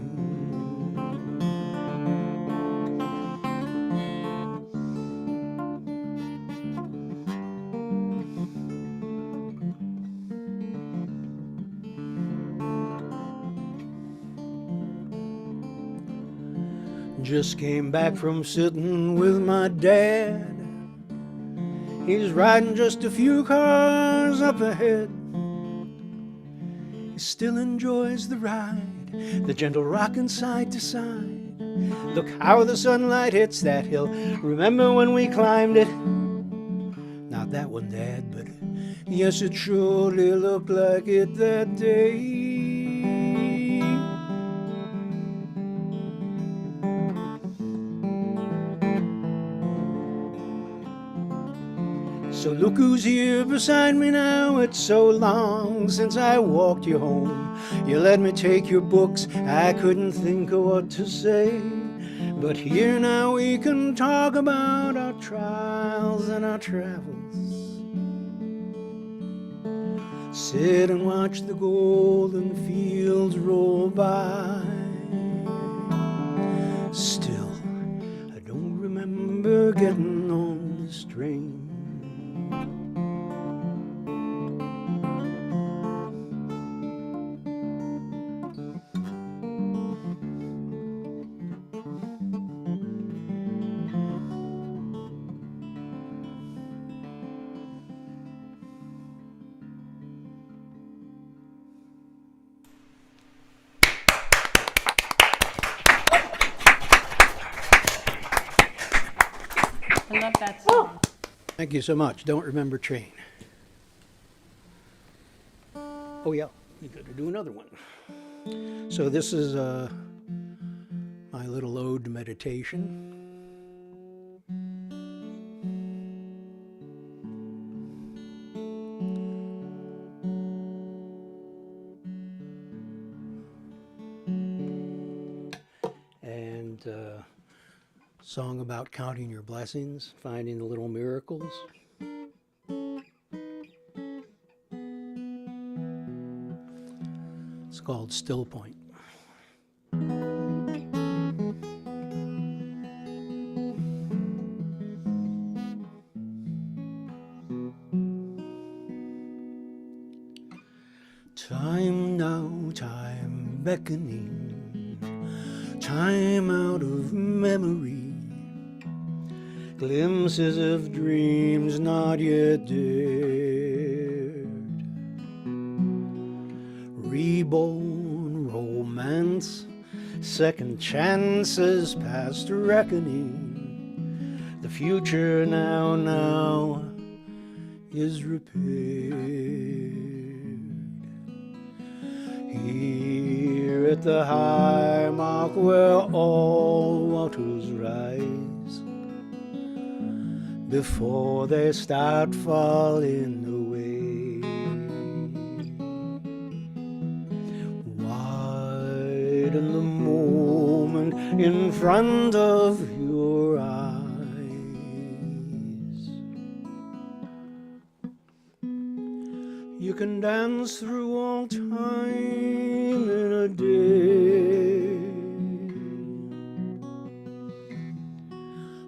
Just came back from sitting with my dad. He's riding just a few cars up ahead. He still enjoys the ride, the gentle rocking side to side. Look how the sunlight hits that hill. Remember when we climbed it? Not that one, Dad, but yes, it surely looked like it that day. So look who's here beside me now. It's so long since I walked you home. You let me take your books, I couldn't think of what to say. But here now we can talk about our trials and our travels. Sit and watch the golden fields roll by. Still, I don't remember getting on this train. I love that song. Thank you so much. Don't remember train. Oh yeah, you got to do another one. So this is my little ode to meditation. song about counting your blessings, finding the little miracles. It's called Still Point. Time now, time beckoning, time out of memory, glimpses of dreams not yet dared, reborn romance, second chances past reckoning, the future now is repaired. Here at the high mark where all waters rise, before they start falling away, widen the moment in front of your eyes. You can dance through all time in a day.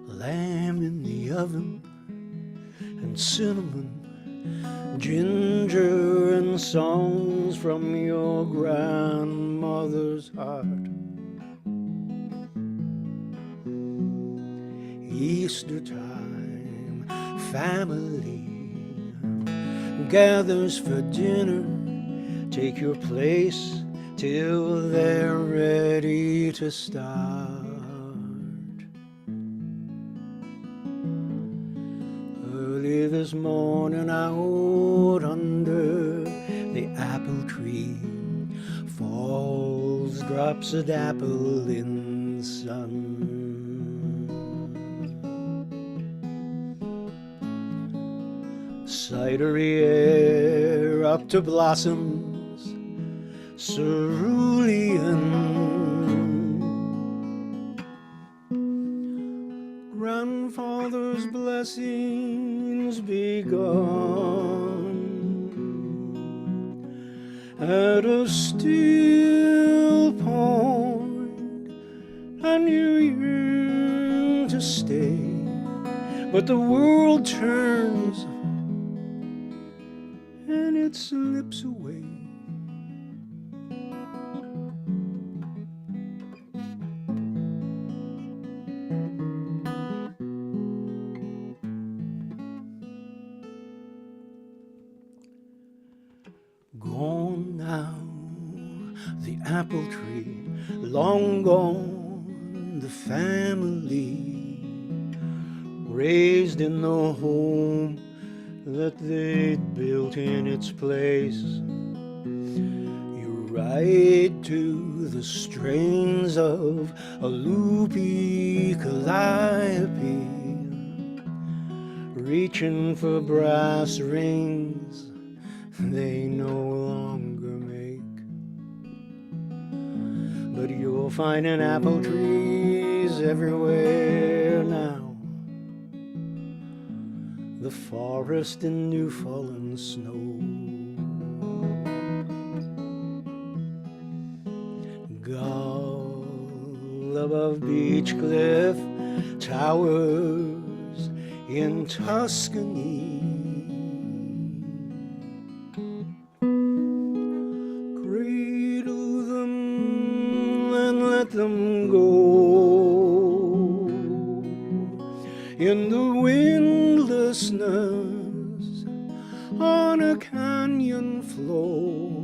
Lamb in the oven and cinnamon, ginger and songs from your grandmother's heart. Easter time, family gathers for dinner. Take your place till they're ready to start. Early this morning out under the apple tree falls drops of dapple in the sun. Cidery air up to blossoms cerulean, grandfather's blessings begun at a still point. I knew you to stay, but the world turns and it slips away. Gone now, the apple tree, long gone the family, raised in the home that they'd built in its place. You ride to the strains of a loopy calliope, reaching for brass rings they no longer make. But you'll find an apple trees everywhere now. The forest in new fallen snow, gull above beach cliff towers in Tuscany, cradle them and let them go in the windlessness on a canyon floor.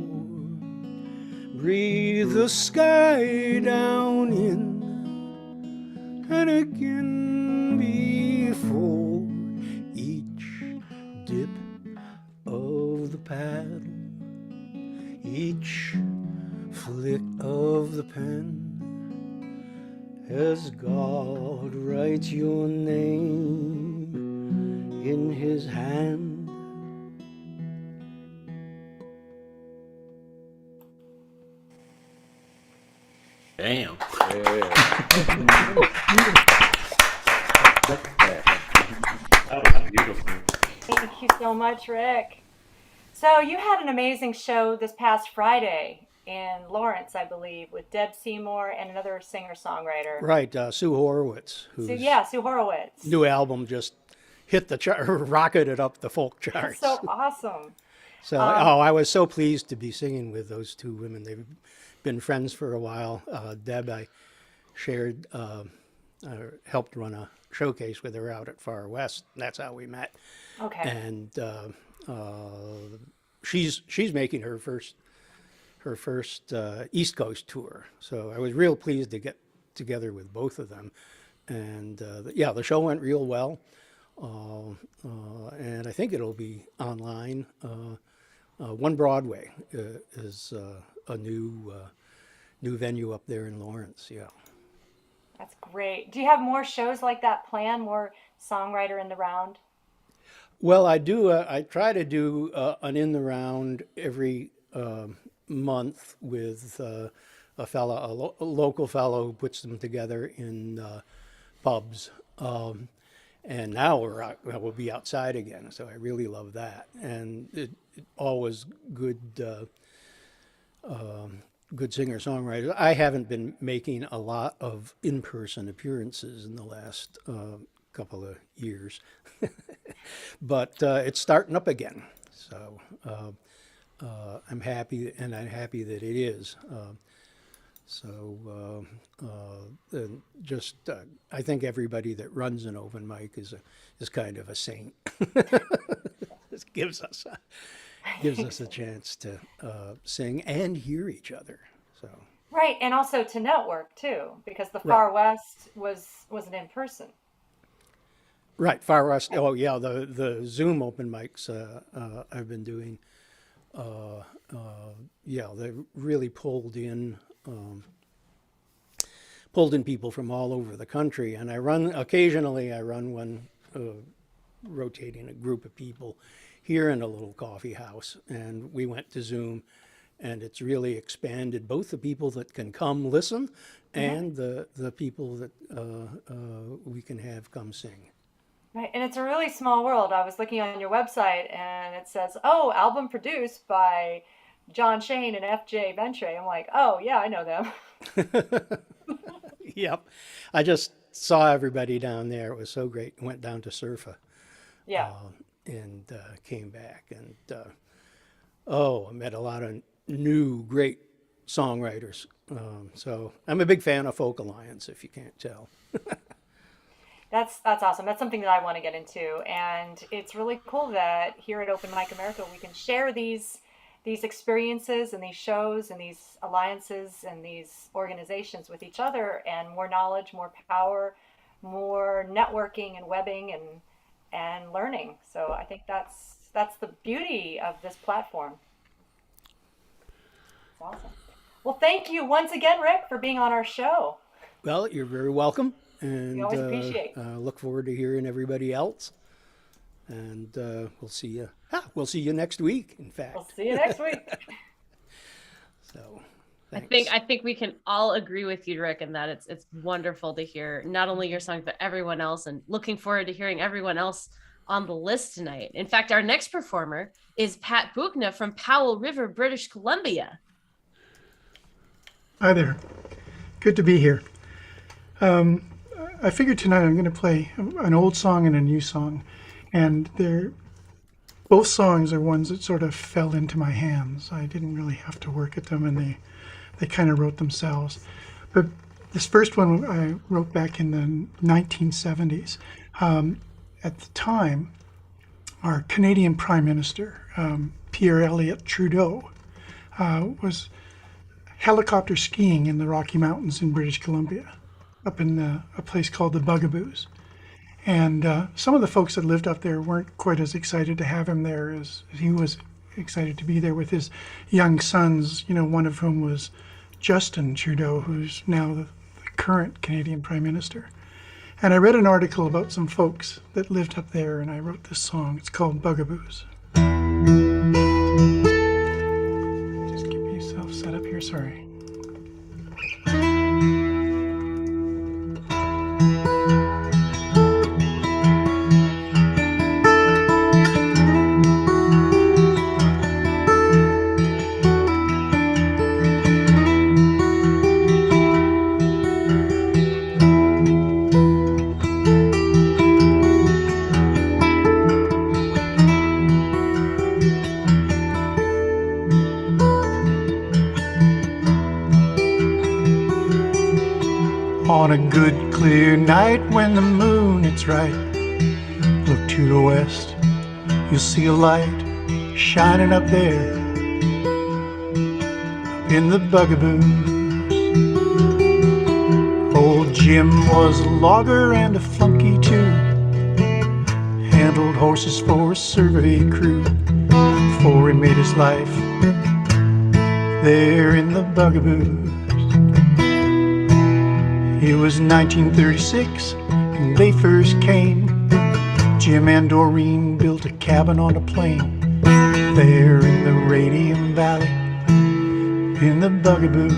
Breathe the sky down in and again before each dip of the paddle, each flick of the pen, as God writes your name in his hand. Damn. Yeah. That was beautiful. Thank you so much, Rick. So you had an amazing show this past Friday in Lawrence, I believe, with Deb Seymour and another singer-songwriter. Right, Sue Horowitz, whose Sue Horowitz. new album just hit the rocketed up the folk That's charts. so awesome. So, I was so pleased to be singing with those two women. They've been friends for a while. Deb, I shared, helped run a showcase with her out at Far West. That's how we met. Okay. And she's making her first East Coast tour. So I was real pleased to get together with both of them. And the show went real well. And I think it'll be online. One Broadway is a new venue up there in Lawrence. Yeah. That's great. Do you have more shows like that planned? More Songwriter in the Round? Well, I do. I try to do an in the round every month with a local fellow who puts them together in pubs. And now we'll be outside again, so I really love that. And it always good singer-songwriters. I haven't been making a lot of in-person appearances in the last couple of years, but it's starting up again. So I'm happy, and I'm happy that it is. I think everybody that runs an open mic is kind of a saint. This gives us a chance to sing and hear each other. So Right, and also to network too, because the Far West wasn't in person. right, Far West. Oh yeah, the Zoom open mics I've been doing. They really pulled in people from all over the country, and occasionally I run one rotating a group of people here in a little coffee house, and we went to Zoom, and it's really expanded both the people that can come listen and the people that we can have come sing. Right, and it's a really small world. I was looking on your website, and it says, "Oh, album produced by John Shane and F.J. Ventre." I'm like, "Oh yeah, I know them." Yep, I just saw everybody down there. It was so great. Went down to Surfa. Yeah. And came back, and I met a lot of new great songwriters. So I'm a big fan of Folk Alliance, if you can't tell. That's awesome. That's something that I want to get into, and it's really cool that here at Open Mic America we can share these experiences and these shows and these alliances and these organizations with each other, and more knowledge, more power, more networking and webbing and learning. So I think that's the beauty of this platform. It's awesome. Well, thank you once again, Rick, for being on our show. Well, you're very welcome, and We always appreciate. Look forward to hearing everybody else. And we'll see you. We'll see you next week. In fact, We'll see you next week. So, I thanks. think we can all agree with you, Rick, in that it's wonderful to hear not only your songs but everyone else, and looking forward to hearing everyone else on the list tonight. In fact, our next performer is Pat Buckna from Powell River, British Columbia. Hi there. Good to be here. I figured tonight I'm going to play an old song and a new song, and both songs are ones that sort of fell into my hands. I didn't really have to work at them, and they kind of wrote themselves. But this first one I wrote back in the 1970s. At the time, our Canadian Prime Minister, Pierre Elliott Trudeau, was helicopter skiing in the Rocky Mountains in British Columbia, up in a place called the Bugaboos. And some of the folks that lived up there weren't quite as excited to have him there as he was excited to be there with his young sons, one of whom was Justin Trudeau, who's now the current Canadian Prime Minister. And I read an article about some folks that lived up there, and I wrote this song. It's called Bugaboos. Just keep yourself set up here, sorry. on a good clear night when the moon is right, look to the west, you'll see a light shining up there in the Bugaboos. Old Jim was a logger and a flunky too, handled horses for a survey crew before he made his life there in the Bugaboos. It was 1936 and they first came. Jim and Doreen built a cabin on a plain there in the Radium Valley in the Bugaboos.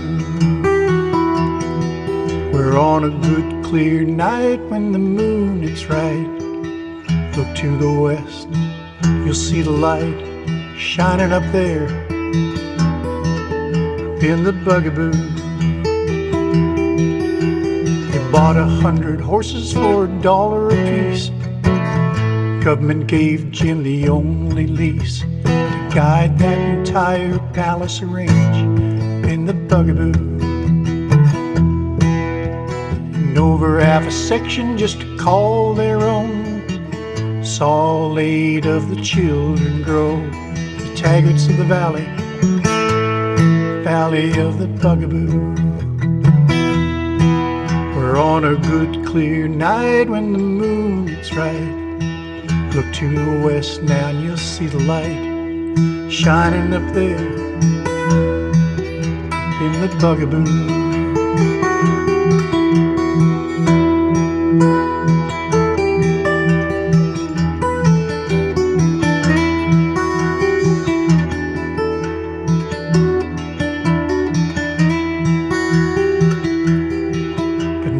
We're on a good clear night when the moon is right, look to the west, you'll see the light shining up there in the Bugaboos. They bought 100 horses for $1 apiece. Government gave Jim the only lease to guide that entire palace range in the Bugaboos. And over half a section just to call their own, saw 8 of the children grow, the Taggarts of the valley, valley of the Bugaboo. We're on a good clear night when the moon is right, look to the west now and you'll see the light shining up there in the Bugaboo.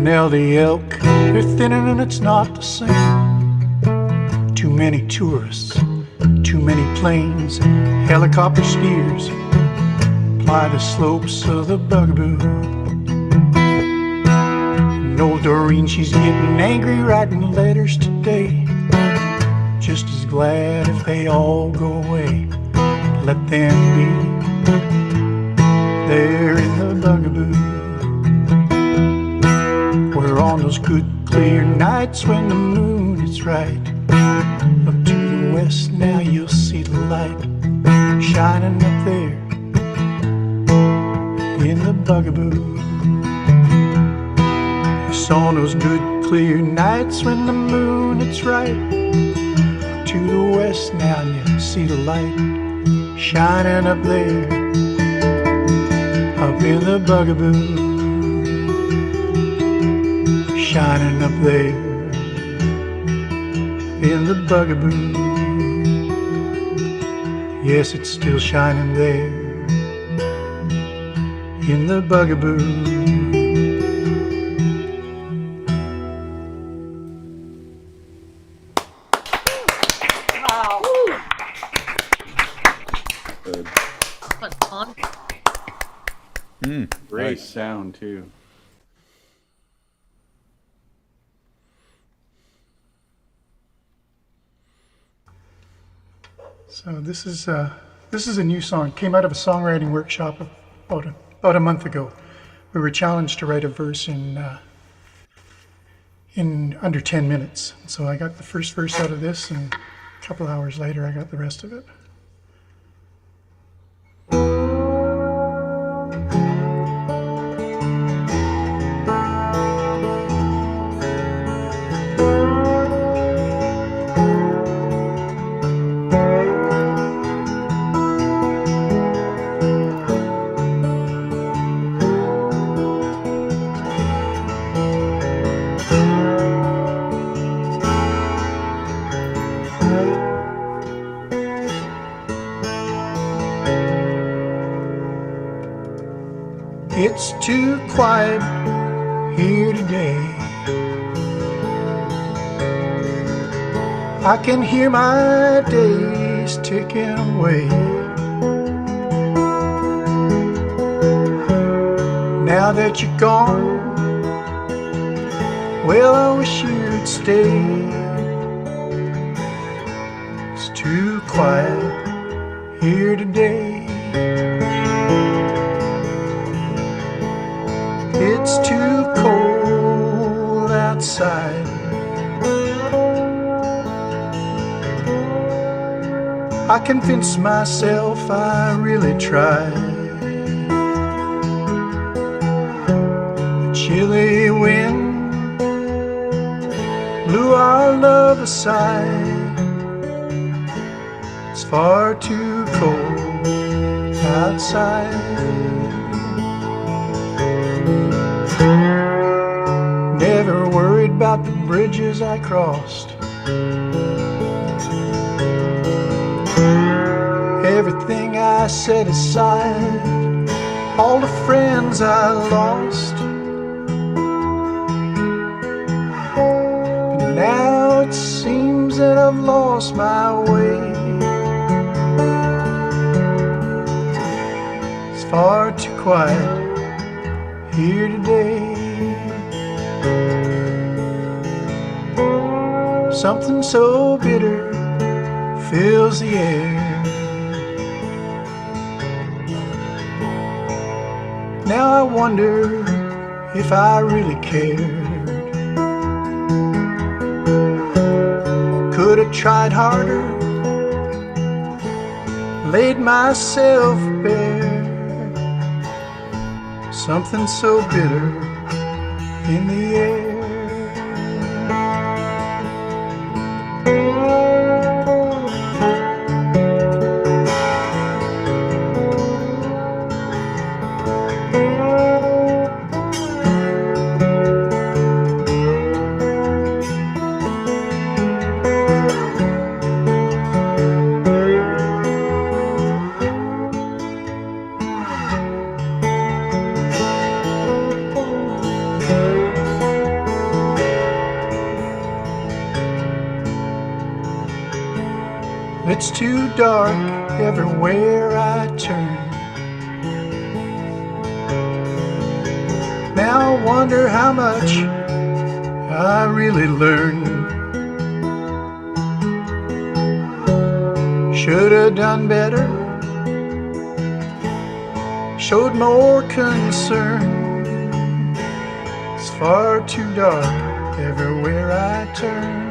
Now the elk, they're thinning and it's not the same. Too many tourists, too many planes, helicopter skiers ply the slopes of the Bugaboo. And old Doreen, she's getting angry writing letters today, just as glad if they all go away. Let them be there in the Bugaboo. We're on those good clear nights when the moon is right, look to the west now you'll see the light shining up there in the Bugaboo. It's on those good clear nights when the moon is right, look to the west now and you'll see the light shining up there up in the Bugaboo. Shining up there in the Bugaboo. Yes, it's still shining there in the Bugaboo. Wow. Great sound too. So this is a new song. It came out of a songwriting workshop about a month ago. We were challenged to write a verse in under 10 minutes. So I got the first verse out of this, and a couple hours later I got the rest of it. It's too quiet here today. I can hear my days ticking away. Now that you're gone, well, I wish you'd stay. It's too quiet here today. It's too cold side. I convinced myself I really tried. A chilly wind blew our love aside. It's far too cold outside. Never worried about the bridges I crossed. Everything I set aside, all the friends I lost. But now it seems that I've lost my way. It's far too quiet here today. Something so bitter fills the air. Now I wonder if I really cared. Could have tried harder, laid myself bare. Something so bitter in the air. It's too dark everywhere I turn. Now I wonder how much I really learned. Should have done better, showed more concern. It's far too dark everywhere I turn.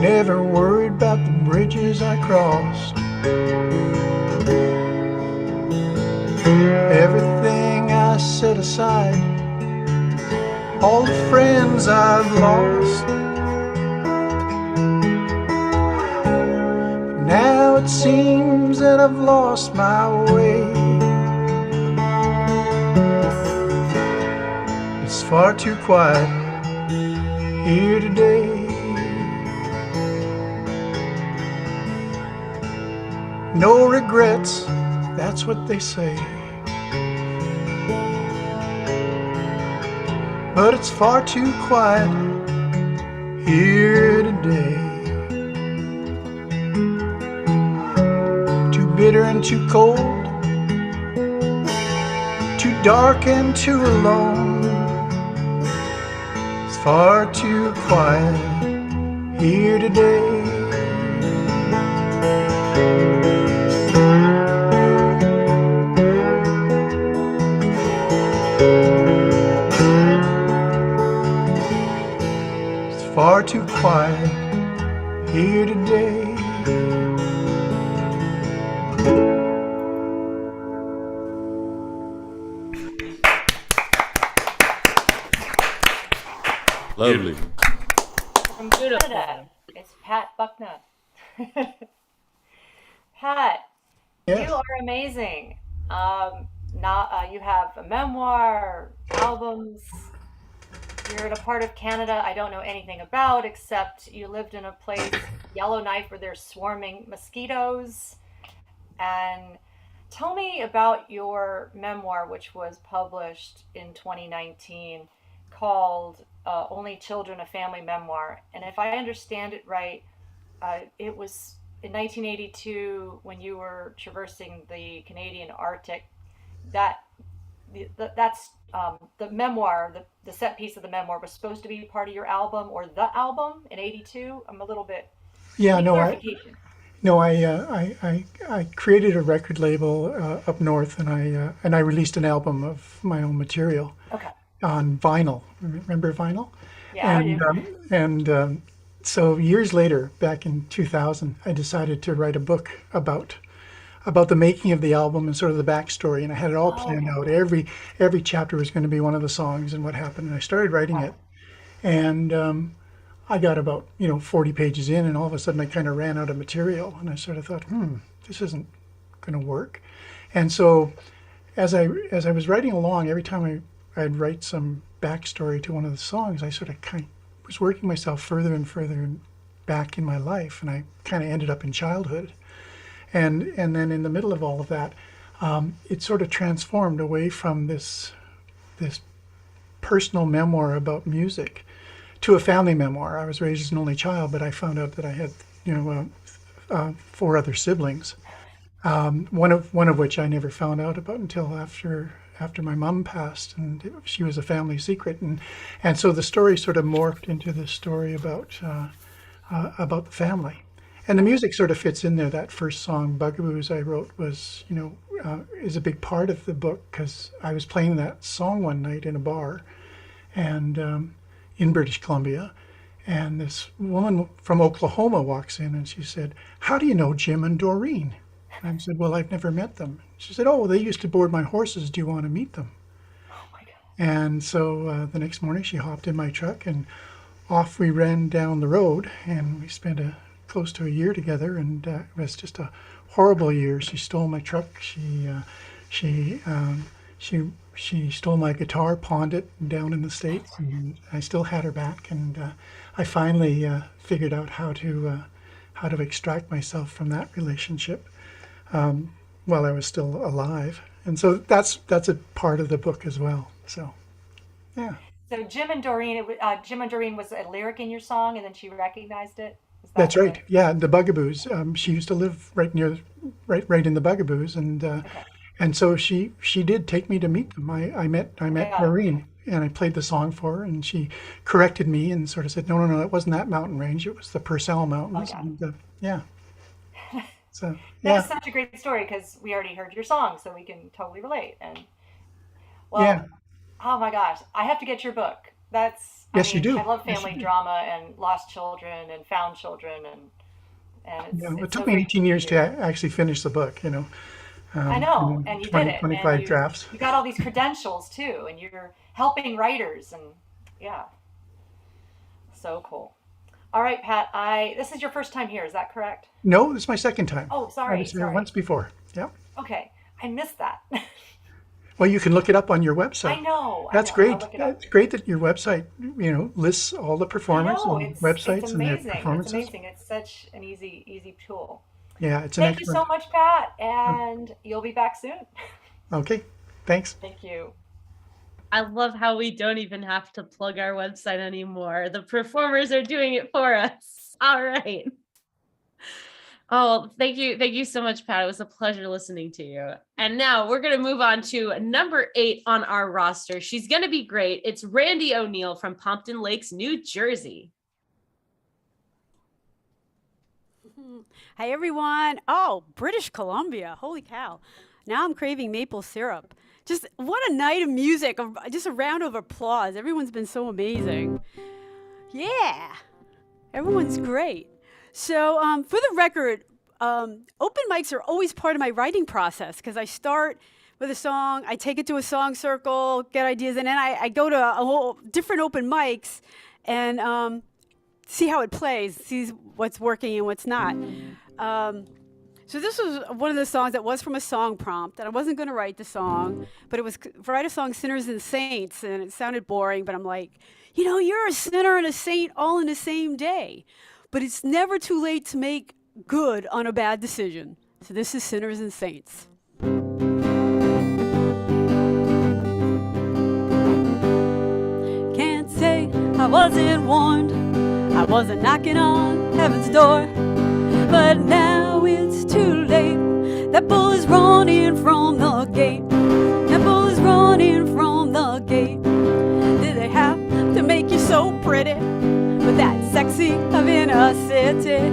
Never worried about the bridges I crossed. Everything I set aside, all the friends I've lost. Now it seems that I've lost my way. It's far too quiet here today. No regrets, that's what they say. But it's far too quiet here today. Too bitter and too cold, too dark and too alone. It's far too quiet here today. Far too quiet here today. Lovely. From Canada, it's Pat Buckna. Pat, Yes. you are amazing. You have a memoir, albums. You're in a part of Canada I don't know anything about, except you lived in a place, Yellowknife, where there's swarming mosquitoes. And tell me about your memoir, which was published in 2019, called Only Children, a Family Memoir. And if I understand it right, it was in 1982 when you were traversing the Canadian Arctic. That's the memoir, the set piece of the memoir was supposed to be part of your album or the album in 82. I'm a little bit. Yeah, no, clarification. No, I created a record label up north, and I released an album of my own material Okay. on vinyl. Remember vinyl? Yeah, I And do. so years later, back in 2000, I decided to write a book about the making of the album and sort of the backstory. And I had it all planned out. Every chapter was going to be one of the songs and what happened. And I started writing it, and I got about 40 pages in, and all of a sudden I kind of ran out of material, and I sort of thought, this isn't going to work. And so as I was writing along, every time I'd write some backstory to one of the songs, I sort of was working myself further and further back in my life, and I kind of ended up in childhood. And then in the middle of all of that, it sort of transformed away from this personal memoir about music to a family memoir. I was raised as an only child, but I found out that I had 4 other siblings. One of which I never found out about until after my mom passed, and she was a family secret. And so the story sort of morphed into this story about the family. And the music sort of fits in there. That first song, Bugaboos, I wrote was, is a big part of the book, because I was playing that song one night in a bar and in British Columbia. And this woman from Oklahoma walks in and she said, "How do you know Jim and Doreen?" And I said, "Well, I've never met them." She said, "Oh, they used to board my horses. Do you want to meet them?" Oh my God. And so the next morning she hopped in my truck and off we ran down the road, and we spent close to a year together, and it was just a horrible year. She stole my truck. She stole my guitar, pawned it down in the States, and I still had her back. And I finally figured out how to extract myself from that relationship while I was still alive. And so that's a part of the book as well. So, yeah. So Jim and Doreen, Jim and Doreen was a lyric in your song, and then she recognized it. Is that That's what right. Yeah, the Bugaboos. She used to live right in the Bugaboos, and so she did take me to meet them. I met Yeah. Maureen, and I played the song for her, and she corrected me and sort of said, no, it wasn't that mountain range. It was the Purcell Mountains. Okay. And, yeah. So That's yeah, such a great story because we already heard your song, so we can totally relate. And well, yeah. oh my gosh, I have to get your book. Yes, you do. I love Yes, you family do. drama and lost children and found children, and Yeah, it it's took so me great 18 years to hear. actually finish the book. I know, and you did it, 25 and drafts. you got all these credentials too, and you're helping writers, and yeah, so cool. All right, Pat, this is your first time here, is that correct? No, it's my second time. Oh, I sorry, was here sorry. once before. Yeah. Okay, I missed that. Well, you can look it up on your I website. know. That's I'll great. look it up. That's great that your website, lists all the I performers know, and it's websites and their amazing. It's performances. amazing. It's such an easy tool. Yeah, it's an Thank you excellent. so much, Pat, and you'll be back soon. Okay, thanks. Thank you. I love how we don't even have to plug our website anymore. The performers are doing it for us. All right. Oh, thank you so much, Pat. It was a pleasure listening to you. And now we're going to move on to number 8 on our roster. She's going to be great. It's Randie O'Neill from Pompton Lakes, New Jersey. Hi, everyone. Oh, British Columbia. Holy cow. Now I'm craving maple syrup. Just what a night of music. Just a round of applause. Everyone's been so amazing. Yeah. Everyone's great. So for the record, open mics are always part of my writing process because I start with a song, I take it to a song circle, get ideas, and then I go to a whole different open mics and see how it plays, see what's working and what's not. So this was one of the songs that was from a song prompt, and I wasn't going to write the song, but it was to write a song, Sinners and Saints, and it sounded boring, but I'm like, you're a sinner and a saint all in the same day. But it's never too late to make good on a bad decision. So this is Sinners and Saints. Can't say I wasn't warned. I wasn't knocking on heaven's door. But now it's too late. That bull is running from the gate. That bull is running from the gate. Did they have to make you so pretty? With that sexy of inner city,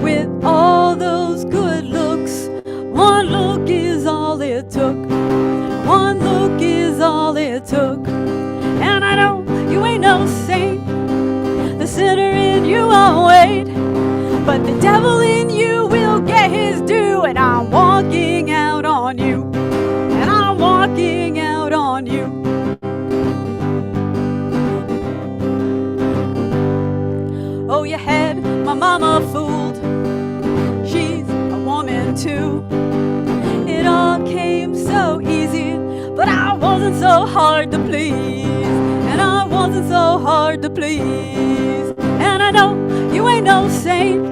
with all those good looks. One look is all it took. One look is all it took. And I know you ain't no saint. The sinner in you won't wait, but the devil in you will get his due. And I'm walking out on you. And I'm walking out on you. Oh, you had my mama fooled. She's a woman too. It all came so easy, but I wasn't so hard to please. And I wasn't so hard to please. And I know you ain't no saint.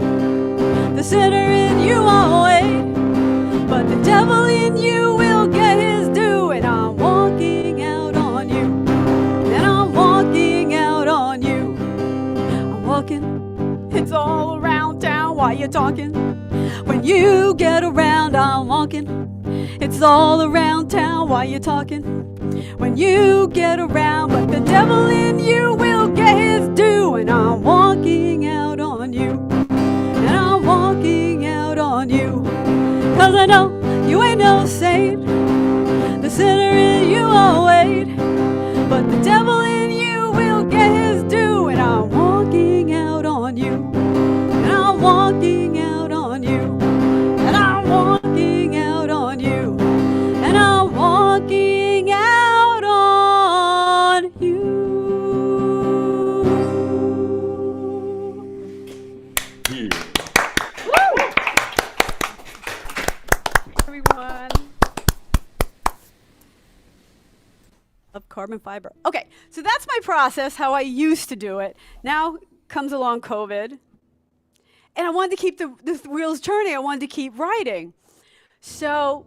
The sinner in you won't wait, but the devil in you will get his due. And I'm walking out on you. And I'm walking out on you. I'm walking, it's all around town while you're talking. When you get around, I'm walking. It's all around town while you're talking. When you get around, but the devil in you will get his due. And I'm walking out on you. And I'm walking out on you. 'Cause I know you ain't no saint. The sinner in you won't wait, but the devil in you will get his due. And I'm walking out on you. And I'm walking out on you. And I'm walking out on you. And I'm walking out on you. Everyone. Of carbon fiber. Okay, so that's my process, how I used to do it. Now comes along COVID. And I wanted to keep the wheels turning. I wanted to keep writing. So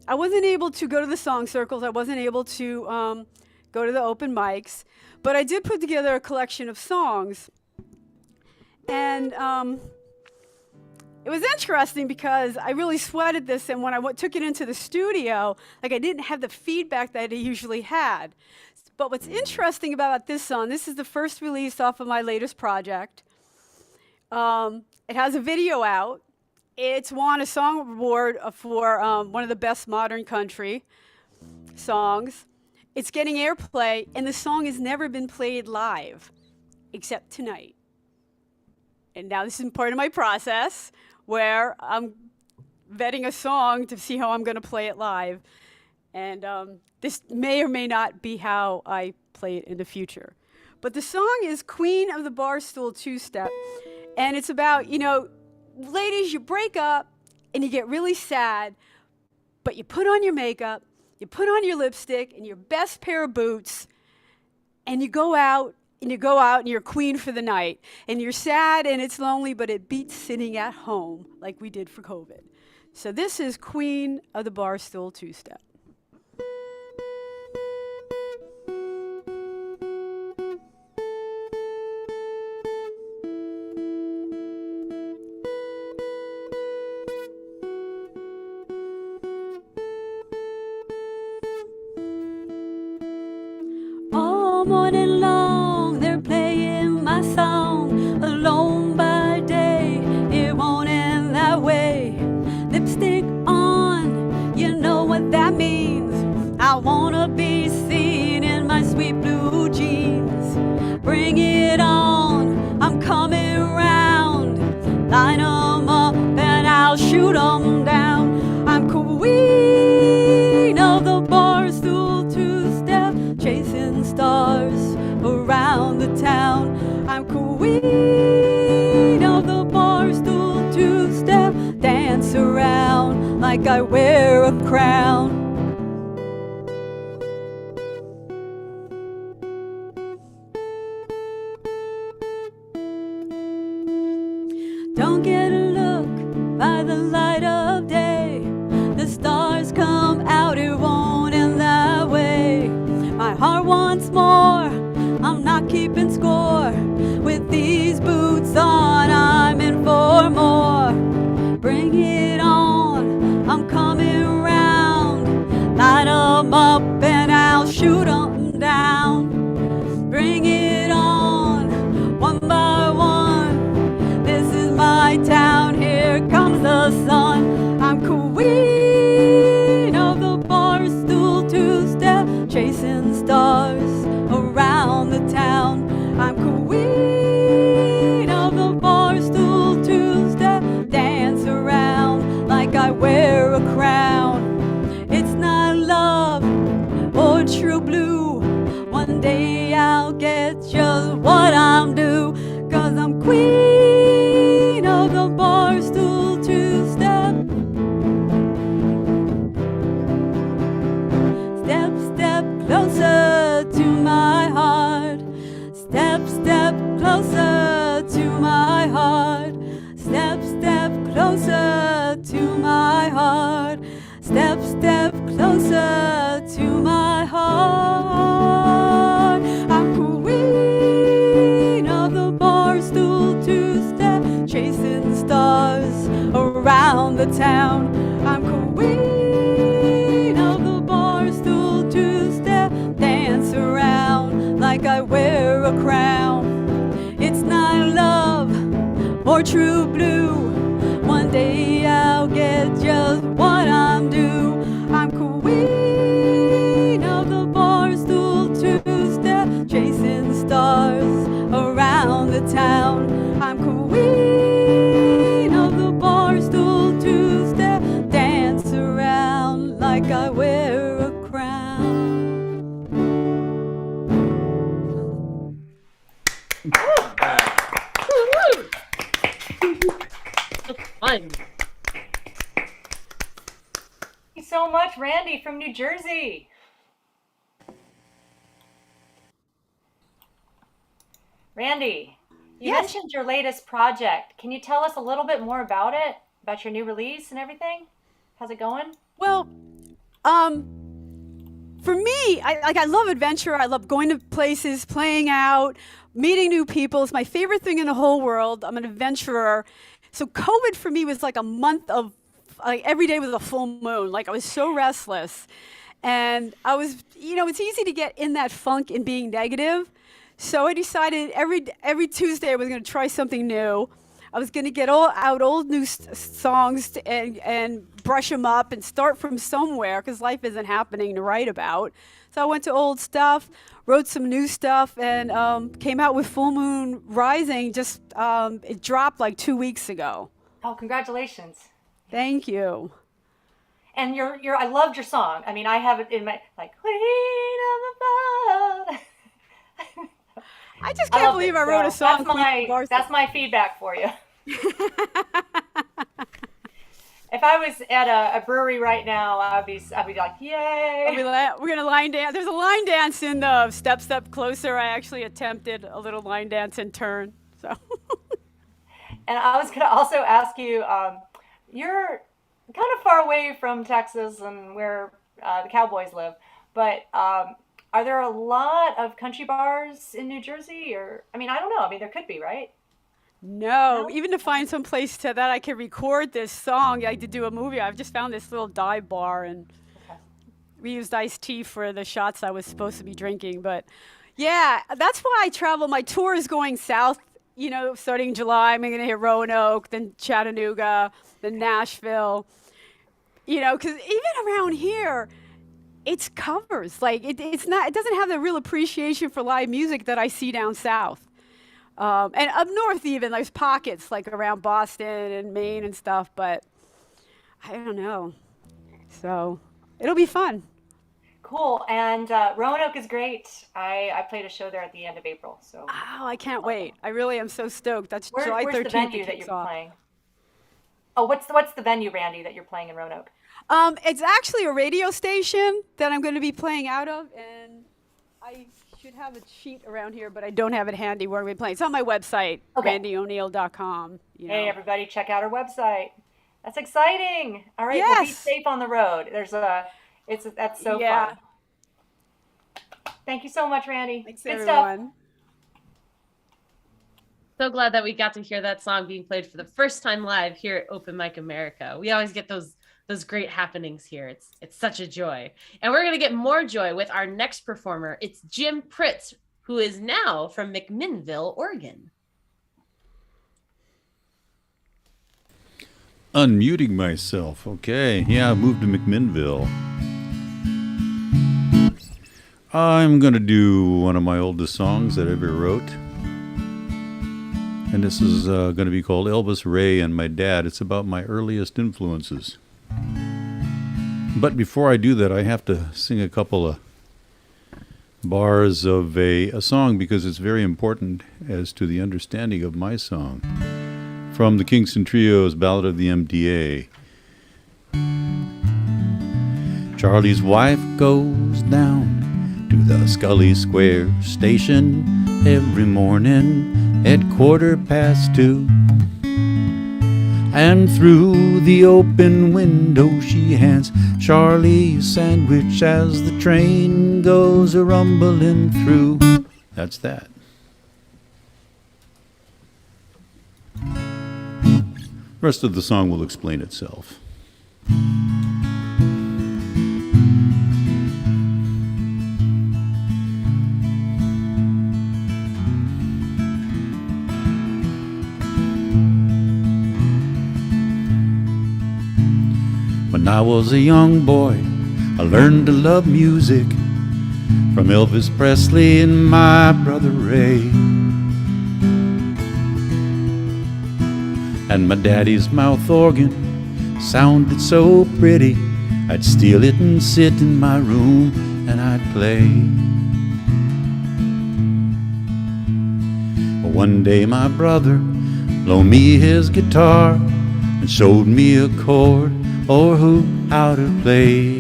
I wasn't able to go to the song circles. I wasn't able to go to the open mics. But I did put together a collection of songs. And it was interesting because I really sweated this. And when I took it into the studio, like I didn't have the feedback that I usually had. But what's interesting about this song, this is the first release off of my latest project. It has a video out. It's won a song award for one of the best modern country songs. It's getting airplay, and the song has never been played live, except tonight. And now this is part of my process, where I'm vetting a song to see how I'm going to play it live. And this may or may not be how I play it in the future. But the song is Queen of the Barstool Two-Step. And it's about, you know, ladies, you break up and you get really sad, but you put on your makeup, you put on your lipstick and your best pair of boots, and you go out and you're queen for the night. And you're sad and it's lonely, but it beats sitting at home like we did for COVID. So this is Queen of the Barstool Two-Step. Morning long, they're playing my song. Alone by day, it won't end that way. Lipstick on, you know what that means. I wanna be seen in my sweet blue jeans. Bring it on, I'm coming round. Line 'em up and I'll shoot 'em down. I'm queen of the Barstool Two-Step, chasing stars around the town. I'm queen of the Barstool Two-Step, dance around like I wear a crown. Don't get a look by the light of day. The stars come out, it won't end that way. My heart wants more, I'm not keeping score. With these boots on, I'm in for more. Bring it on, I'm coming round. Line 'em up and I'll shoot 'em down. Bring it on, one by one. This is my town, here closer to my heart. Step, step closer to my heart. I'm queen of the bar stool, two-step, chasing stars around the town. I'm queen of the bar stool, two-step, dance around like I wear a crown. It's not love or true blue. One day I'll get just what I'm due. I'm queen of the bar stool, two-step, chasing stars around the town. I'm queen of the bar stool, two-step, dance around like I wear a crown. Fun. Thank you so much, Randie from New Jersey. Randie, you Yes. mentioned your latest project. Can you tell us a little bit more about it, about your new release and everything? How's it going? Well, for me, I love adventure. I love going to places, playing out, meeting new people. It's my favorite thing in the whole world. I'm an adventurer. So COVID for me was like a month of, like every day was a full moon. Like I was so restless. And I was, it's easy to get in that funk and being negative. So I decided every Tuesday I was going to try something new. I was going to get out old new songs and brush them up and start from somewhere because life isn't happening to write about. So I went to old stuff, wrote some new stuff, and came out with Full Moon Rising. Just it dropped like 2 weeks ago. Oh, congratulations. Thank you. And I loved your song. I mean, I have it in my, like, Queen of the Bar. I just can't believe I wrote a song. That's my feedback for you. If I was at a brewery right now, I'd be like, yay! We're gonna line dance. There's a line dance in the Step Step Closer. I actually attempted a little line dance in turn. So. And I was gonna also ask you, you're kind of far away from Texas and where the Cowboys live, but are there a lot of country bars in New Jersey? Or, I mean, I don't know. I mean, there could be, right? No, even to find some place that I could record this song, like to do a movie. I've just found this little dive bar, and we used iced tea for the shots I was supposed to be drinking. But yeah, that's why I travel. My tour is going south, starting in July. I'm going to hit Roanoke, then Chattanooga, then Nashville. Because even around here, it's covers. Like it doesn't have the real appreciation for live music that I see down south. And up north even, there's pockets like around Boston and Maine and stuff, but I don't know. So it'll be fun. Cool. And Roanoke is great. I played a show there at the end of April. So. Oh, I can't wait. I really am so stoked. That's July 13th. Where's the venue that you're playing? Oh, what's the venue, Randie, that you're playing in Roanoke? It's actually a radio station that I'm going to be playing out of, and I should have a sheet around here, but I don't have it handy where we're playing. It's on my website, randieoneal.com. Hey, everybody, check out our website. That's exciting. All right, yes. Well, be safe on the road. That's so fun. Thank you so much, Randie. Thanks, Good everyone. stuff. So glad that we got to hear that song being played for the first time live here at Open Mic America. We always get those great happenings here. It's such a joy. And we're going to get more joy with our next performer. It's Jim Pryts, who is now from McMinnville, Oregon. Unmuting myself. Okay. Yeah, I moved to McMinnville. I'm going to do one of my oldest songs that I ever wrote. And this is going to be called Elvis, Ray, and My Dad. It's about my earliest influences. But before I do that, I have to sing a couple of bars of a song because it's very important as to the understanding of my song. From the Kingston Trio's Ballad of the MDA. Charlie's wife goes down to the Scully Square station every morning at 2:15. And through the open window she hands Charlie a sandwich as the train goes a-rumbling through. That's that. The rest of the song will explain itself. When I was a young boy, I learned to love music from Elvis Presley and my brother Ray. And my daddy's mouth organ sounded so pretty, I'd steal it and sit in my room and I'd play. But one day my brother loaned me his guitar and showed me a chord or how to play.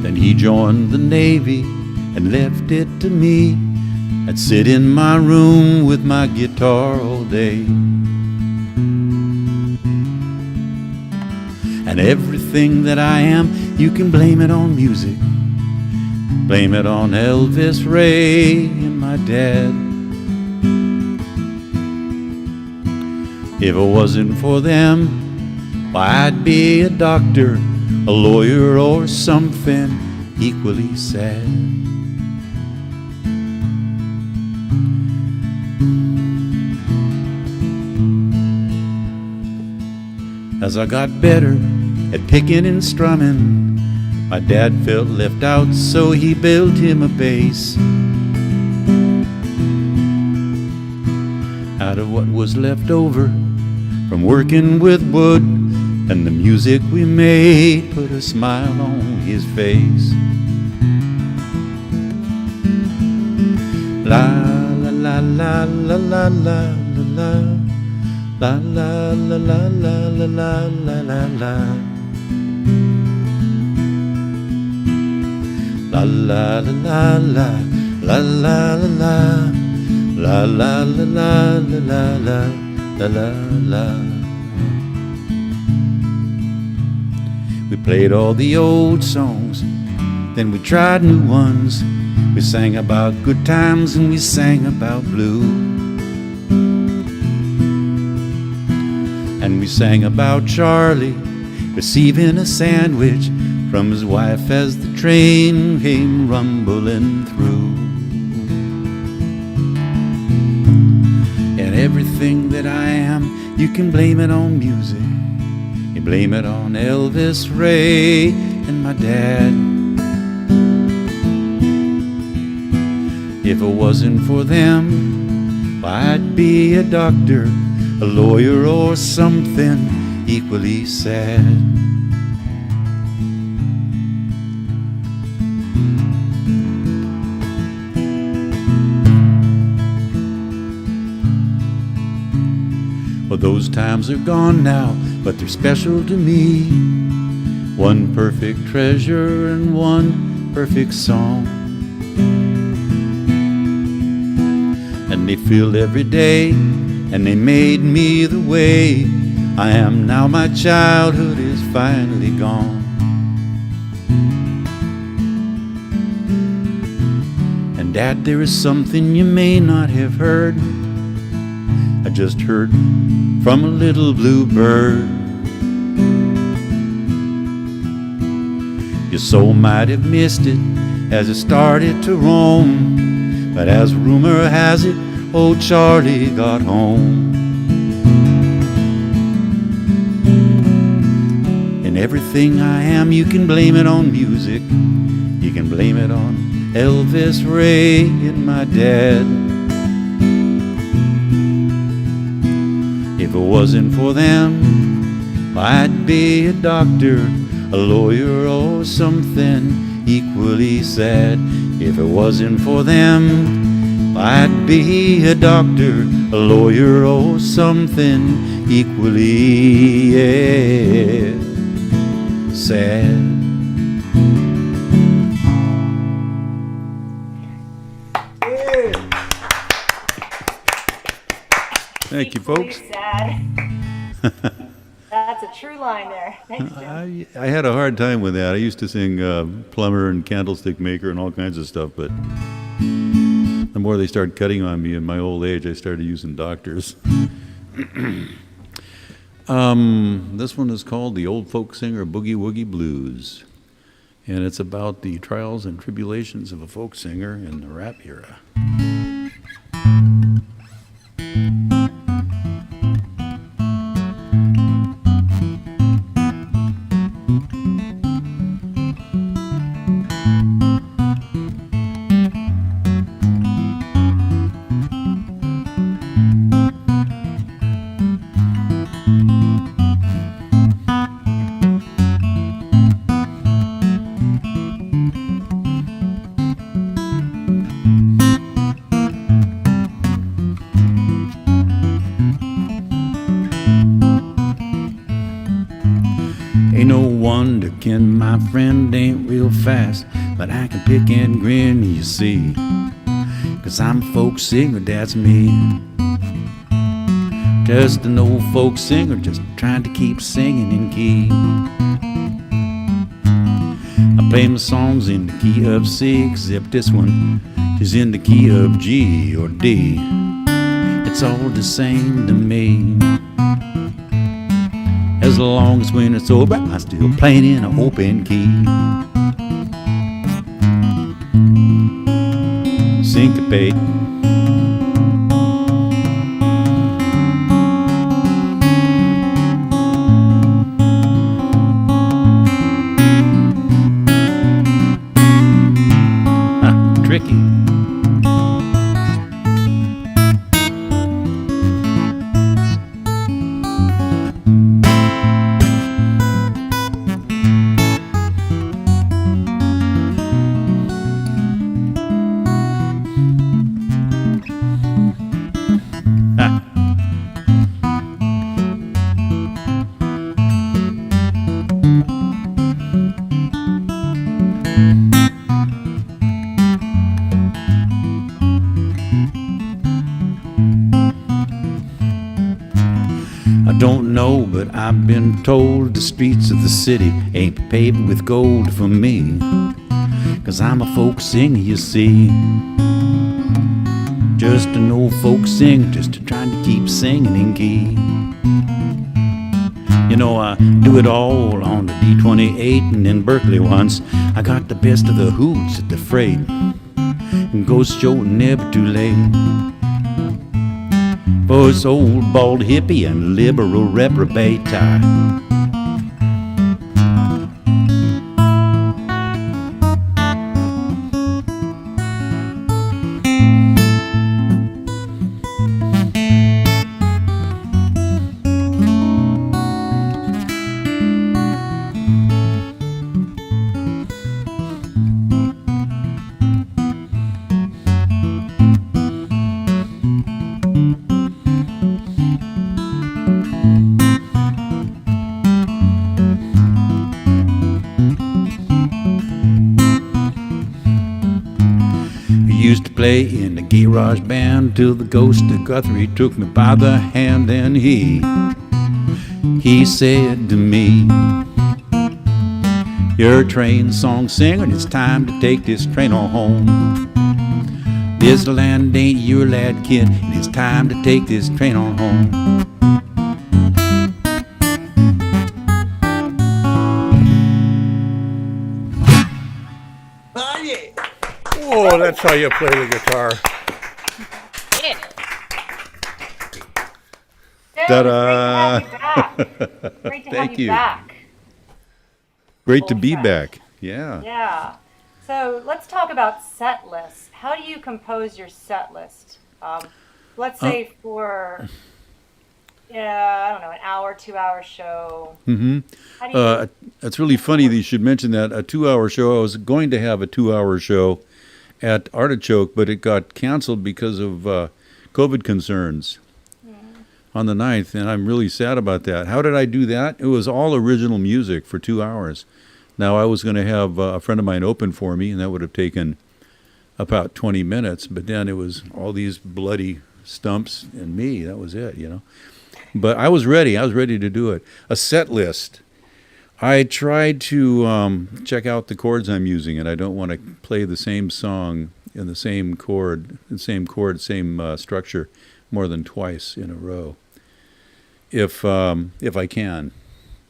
Then he joined the Navy and left it to me. I'd sit in my room with my guitar all day. And everything that I am, you can blame it on music. Blame it on Elvis, Ray, and my dad. If it wasn't for them, why, I'd be a doctor, a lawyer, or something equally sad. As I got better at picking and strumming, my dad felt left out, so he built him a bass. Out of what was left over from working with wood, and the music we made put a smile on his face. La la la la la la la la la la la la la la la la la la. La la la la la la la la la la la la la la la la la. We played all the old songs, then we tried new ones. We sang about good times and we sang about blue. And we sang about Charlie receiving a sandwich from his wife as the train came rumbling through. And everything that I am, you can blame it on music. You blame it on Elvis, Ray, and my dad. If it wasn't for them, why, I'd be a doctor, a lawyer, or something equally sad. Well, those times are gone now, but they're special to me. One perfect treasure and one perfect song. And they filled every day, and they made me the way I am now. My childhood is finally gone. And Dad, there is something you may not have heard. I just heard from a little blue bird. Your soul might have missed it as it started to roam, but as rumor has it, old Charlie got home. And everything I am, you can blame it on music. You can blame it on Elvis, Ray, and my dad. If it wasn't for them, I'd be a doctor, a lawyer, or something equally sad. If it wasn't for them, I'd be a doctor, a lawyer, or something equally sad. Thank you, equally folks. sad. That's a true line there. Thanks, Jim. I had a hard time with that. I used to sing plumber and candlestick maker and all kinds of stuff, but the more they started cutting on me in my old age, I started using doctors. This one is called The Old Folk Singer Boogie Woogie Blues, and it's about the trials and tribulations of a folk singer in the rap era. My friend ain't real fast, but I can pick and grin, you see. 'Cause I'm a folk singer, that's me. Just an old folk singer, just trying to keep singing in key. I play my songs in the key of C, except this one is in the key of G or D. It's all the same to me. As long as when it's over, I'm still playing in an open key. Syncopate. Tricky. I've been told the streets of the city ain't paved with gold for me, 'cause I'm a folk singer, you see. Just an old folk singer, just trying to keep singing in key. You know, I do it all on the D28, and in Berkeley once I got the best of the hoots at the freight, and goes show never too late. For this old bald hippie and liberal reprobate in the garage band till the ghost of Guthrie took me by the hand, and he said to me, "You're a trained song singer, and it's time to take this train on home. This land ain't your lad, kid, and it's time to take this train on home." Oh, that's how you play the guitar. Yeah. Ta-da! Great to have Thank you you. back. Great to be back. Yeah. Yeah. So let's talk about set lists. How do you compose your set list? Let's say for, I don't know, an hour, 2-hour show. Mm-hmm. How do you It's really funny that you should mention that. A 2-hour show. I was going to have a 2-hour show at Artichoke, but it got canceled because of COVID concerns on the 9th, and I'm really sad about that. How did I do that? It was all original music for 2 hours. Now, I was going to have a friend of mine open for me, and that would have taken about 20 minutes, but then it was all these bloody Stumps and me. That was it, you know. But I was ready. I was ready to do it. A set list. I tried to check out the chords I'm using, and I don't want to play the same song in the same chord, same structure more than twice in a row. If I can.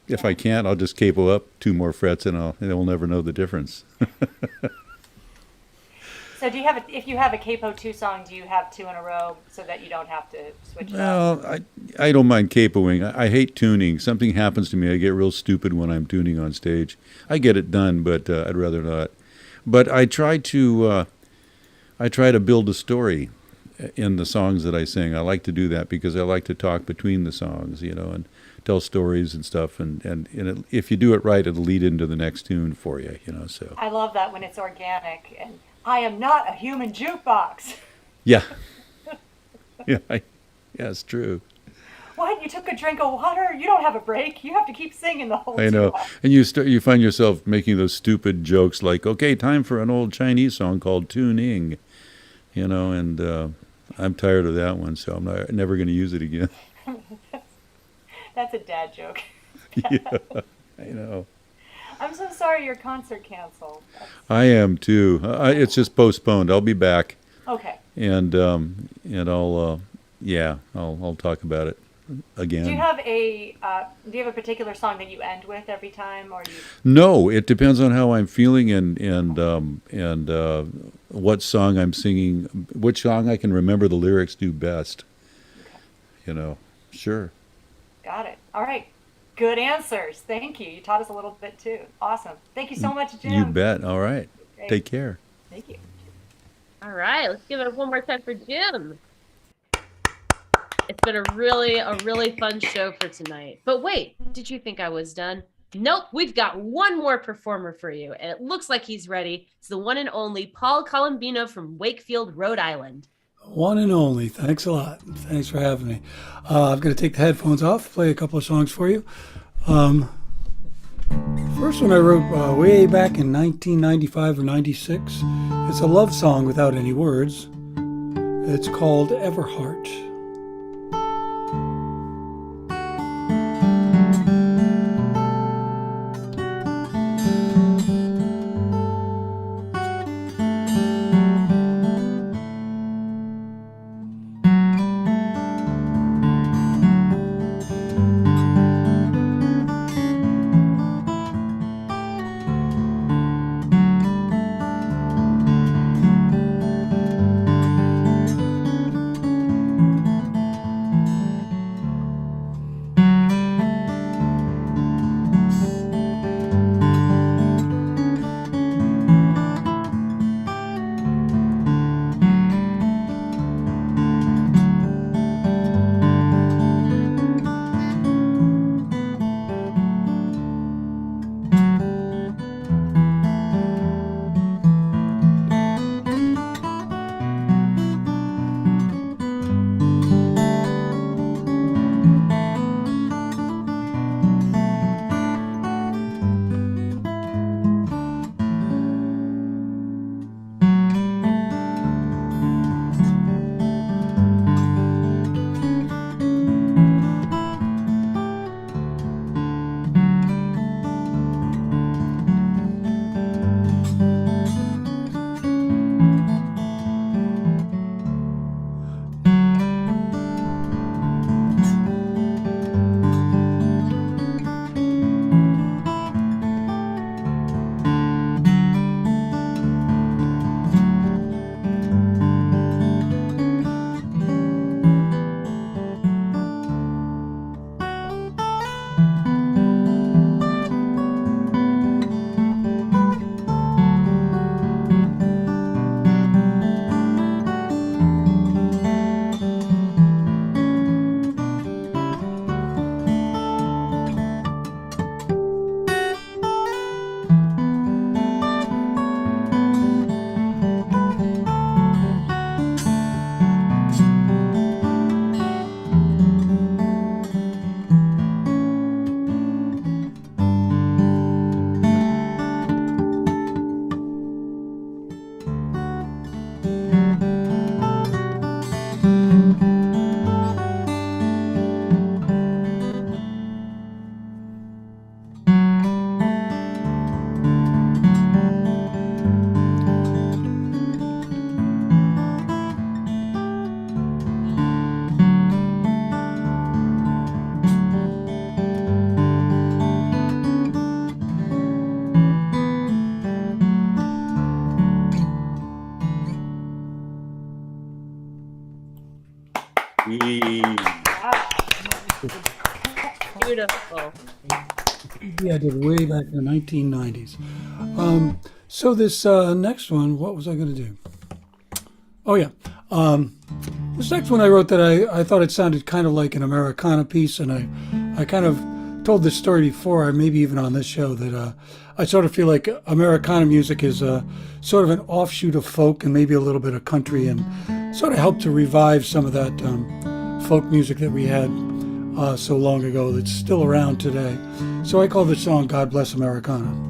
If I can't, I'll just capo up 2 more frets, and they'll never know the difference. So do you have if you have a capo 2 song, do you have 2 in a row so that you don't have to switch it up? Well, I don't mind capoing. I hate tuning. Something happens to me. I get real stupid when I'm tuning on stage. I get it done, but I'd rather not. But I try to build a story in the songs that I sing. I like to do that because I like to talk between the songs, you know, and tell stories and stuff. And if you do it right, it'll lead into the next tune for you, you know. So I love that when it's organic. And I am not a human jukebox. Yeah. Yeah, it's true. What? You took a drink of water? You don't have a break. You have to keep singing the whole I know. time. And you find yourself making those stupid jokes like, okay, time for an old Chinese song called Tuning, you know, and I'm tired of that one, so I'm never going to use it again. That's a dad joke. Yeah, I know. I'm so sorry your concert canceled. I am too. It's just postponed. I'll be back. Okay. And I'll talk about it again. Do you have a particular song that you end with every time, or you? No, it depends on how I'm feeling and what song I'm singing, which song I can remember the lyrics do best. Okay. You know, sure. Got it. All right. Good answers. Thank you. You taught us a little bit too. Awesome. Thank you so much, Jim. You bet. All right. Great. Take care. Thank you. All right, let's give it one more time for Jim. It's been a really fun show for tonight. But wait, did you think I was done? Nope, we've got one more performer for you, and it looks like he's ready. It's the one and only Paul Colombino from Wakefield, Rhode Island. One and only. Thanks a lot. Thanks for having me. I'm going to take the headphones off, play a couple of songs for you. First one I wrote way back in 1995 or 96. It's a love song without any words. It's called Everheart. Beautiful. Yeah, I did way back in the 1990s. So this next one, what was I going to do? Oh yeah, this next one I wrote that I thought it sounded kind of like an Americana piece, and I kind of told this story before, maybe even on this show, that I sort of feel like Americana music is sort of an offshoot of folk and maybe a little bit of country, and sort of helped to revive some of that folk music that we had so long ago that's still around today. So I call this song God Bless Americana.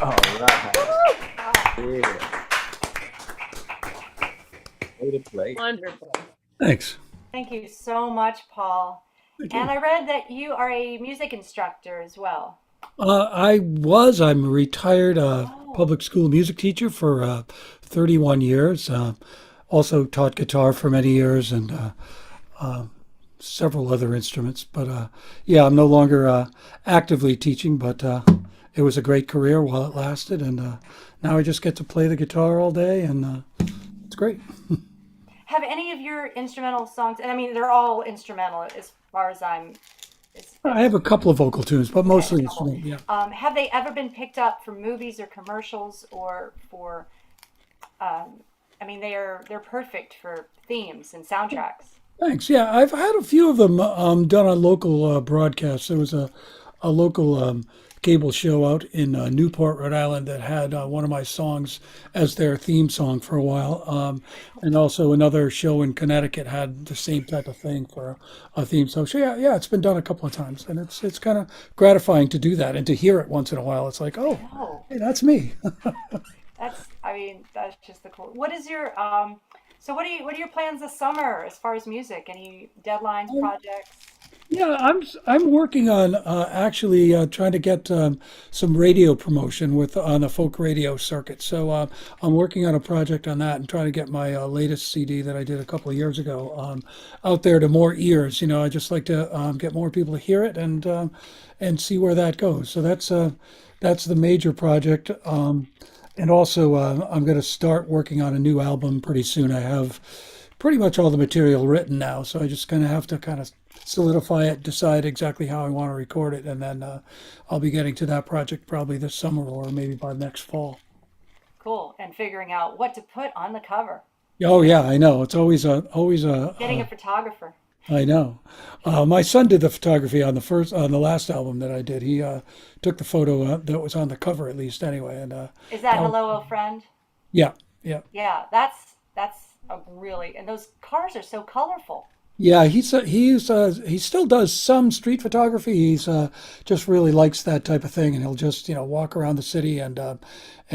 All right. Yeah. Way to play. Wonderful. Thanks. Thank you so much, Paul. Thank you. And I read that you are a music instructor as well. I'm a retired public school music teacher for 31 years. Also taught guitar for many years and several other instruments. But yeah, I'm no longer actively teaching, but it was a great career while it lasted. And now I just get to play the guitar all day, and it's great. Have any of your instrumental songs, and I mean, they're all instrumental as far as I'm... I have a couple of vocal tunes, but mostly instrumental, yeah. Have they ever been picked up for movies or commercials or for... I mean, they're perfect for themes and soundtracks. Thanks. Yeah, I've had a few of them done on local broadcasts. There was a local cable show out in Newport, Rhode Island that had one of my songs as their theme song for a while. And also another show in Connecticut had the same type of thing for a theme song. So yeah, it's been done a couple of times, and it's kind of gratifying to do that and to hear it once in a while. It's like, oh, hey, that's me. That's just the cool. What is your so what are your plans this summer as far as music? Any deadlines, projects? Yeah, I'm working on actually trying to get some radio promotion with on the folk radio circuit. So I'm working on a project on that and trying to get my latest CD that I did a couple of years ago out there to more ears. I just like to get more people to hear it and see where that goes. So that's the major project. And also I'm going to start working on a new album pretty soon. I have pretty much all the material written now, so I just kind of have to kind of solidify it, decide exactly how I want to record it, and then I'll be getting to that project probably this summer or maybe by next fall. Cool. And figuring out what to put on the cover. Oh yeah, I know. It's always Getting a photographer. I know. My son did the photography on the last album that I did. He took the photo that was on the cover at least anyway. And Is that Hello, Old Friend? yeah, yeah. Yeah, that's a really, and those cars are so colorful. Yeah, he still does some street photography. He's just really likes that type of thing, and he'll just walk around the city and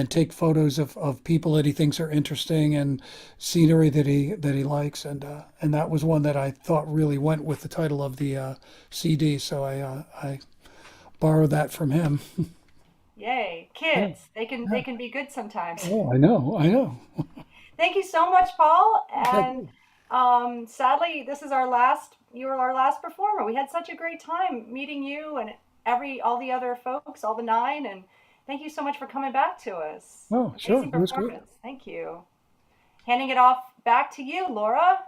take photos of people that he thinks are interesting and scenery that he likes, and that was one that I thought really went with the title of the CD. So I borrowed that from him. Yay, kids! They can be good sometimes. Oh, I know. Thank you so much, Paul. And sadly, you were our last performer. We had such a great time meeting you and all the other folks, all the 9, and thank you so much for coming back to us. Oh, sure. Amazing It was good. performance. Thank you. Handing it off back to you, Laura.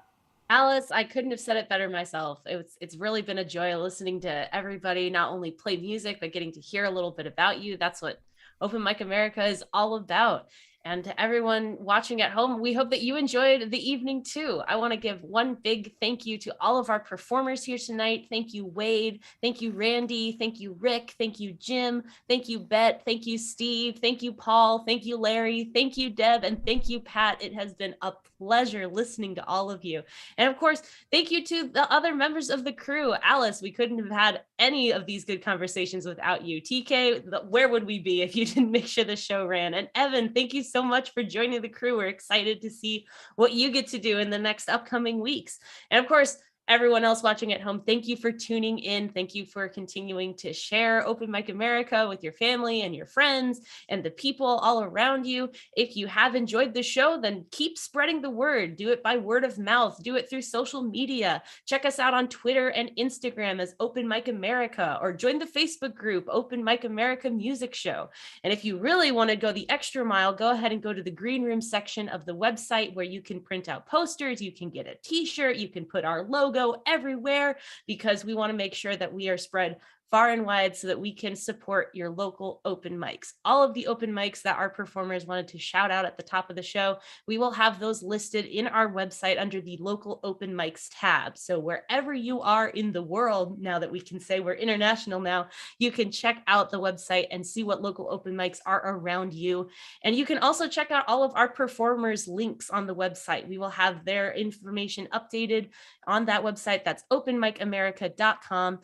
Alice, I couldn't have said it better myself. It's really been a joy listening to everybody not only play music, but getting to hear a little bit about you. That's what Open Mic America is all about. And to everyone watching at home, we hope that you enjoyed the evening too. I want to give one big thank you to all of our performers here tonight. Thank you, Wade. Thank you, Randie. Thank you, Rick. Thank you, Jim. Thank you, Bett. Thank you, Steve. Thank you, Paul. Thank you, Larry. Thank you, Deb. And thank you, Pat. It has been a pleasure listening to all of you. And of course, thank you to the other members of the crew. Alice, we couldn't have had any of these good conversations without you. TK, where would we be if you didn't make sure the show ran? And Evan, thank you so much for joining the crew. We're excited to see what you get to do in the next upcoming weeks. And of course, everyone else watching at home, thank you for tuning in. Thank you for continuing to share Open Mic America with your family and your friends and the people all around you. If you have enjoyed the show, then keep spreading the word. Do it by word of mouth. Do it through social media. Check us out on Twitter and Instagram as Open Mic America, or join the Facebook group Open Mic America Music Show. And if you really want to go the extra mile, go ahead and go to the green room section of the website where you can print out posters, you can get a t-shirt, you can put our logo everywhere, because we want to make sure that we are spread far and wide so that we can support your local open mics. All of the open mics that our performers wanted to shout out at the top of the show, we will have those listed in our website under the local open mics tab. So wherever you are in the world, now that we can say we're international now, you can check out the website and see what local open mics are around you. And you can also check out all of our performers' links on the website. We will have their information updated on that website. That's openmicamerica.com.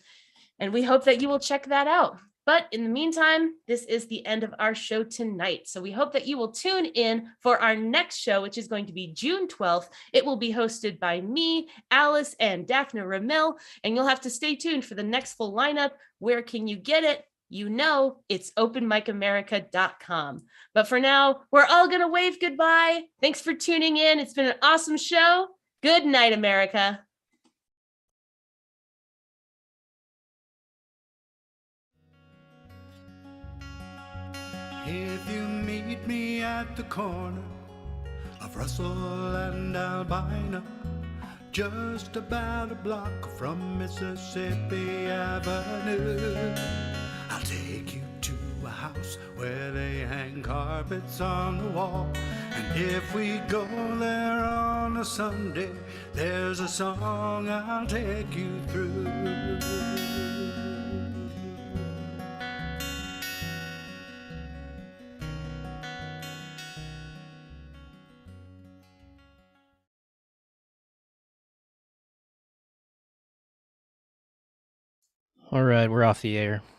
And we hope that you will check that out. But in the meantime, this is the end of our show tonight. So we hope that you will tune in for our next show, which is going to be June 12th. It will be hosted by me, Alice, and Daphne Ramil. And you'll have to stay tuned for the next full lineup. Where can you get it? You know, it's openmicamerica.com. But for now, we're all going to wave goodbye. Thanks for tuning in. It's been an awesome show. Good night, America. If you meet me at the corner of Russell and Albina, just about a block from Mississippi Avenue, I'll take you to a house where they hang carpets on the wall. And if we go there on a Sunday, there's a song I'll take you through. All right, we're off the air.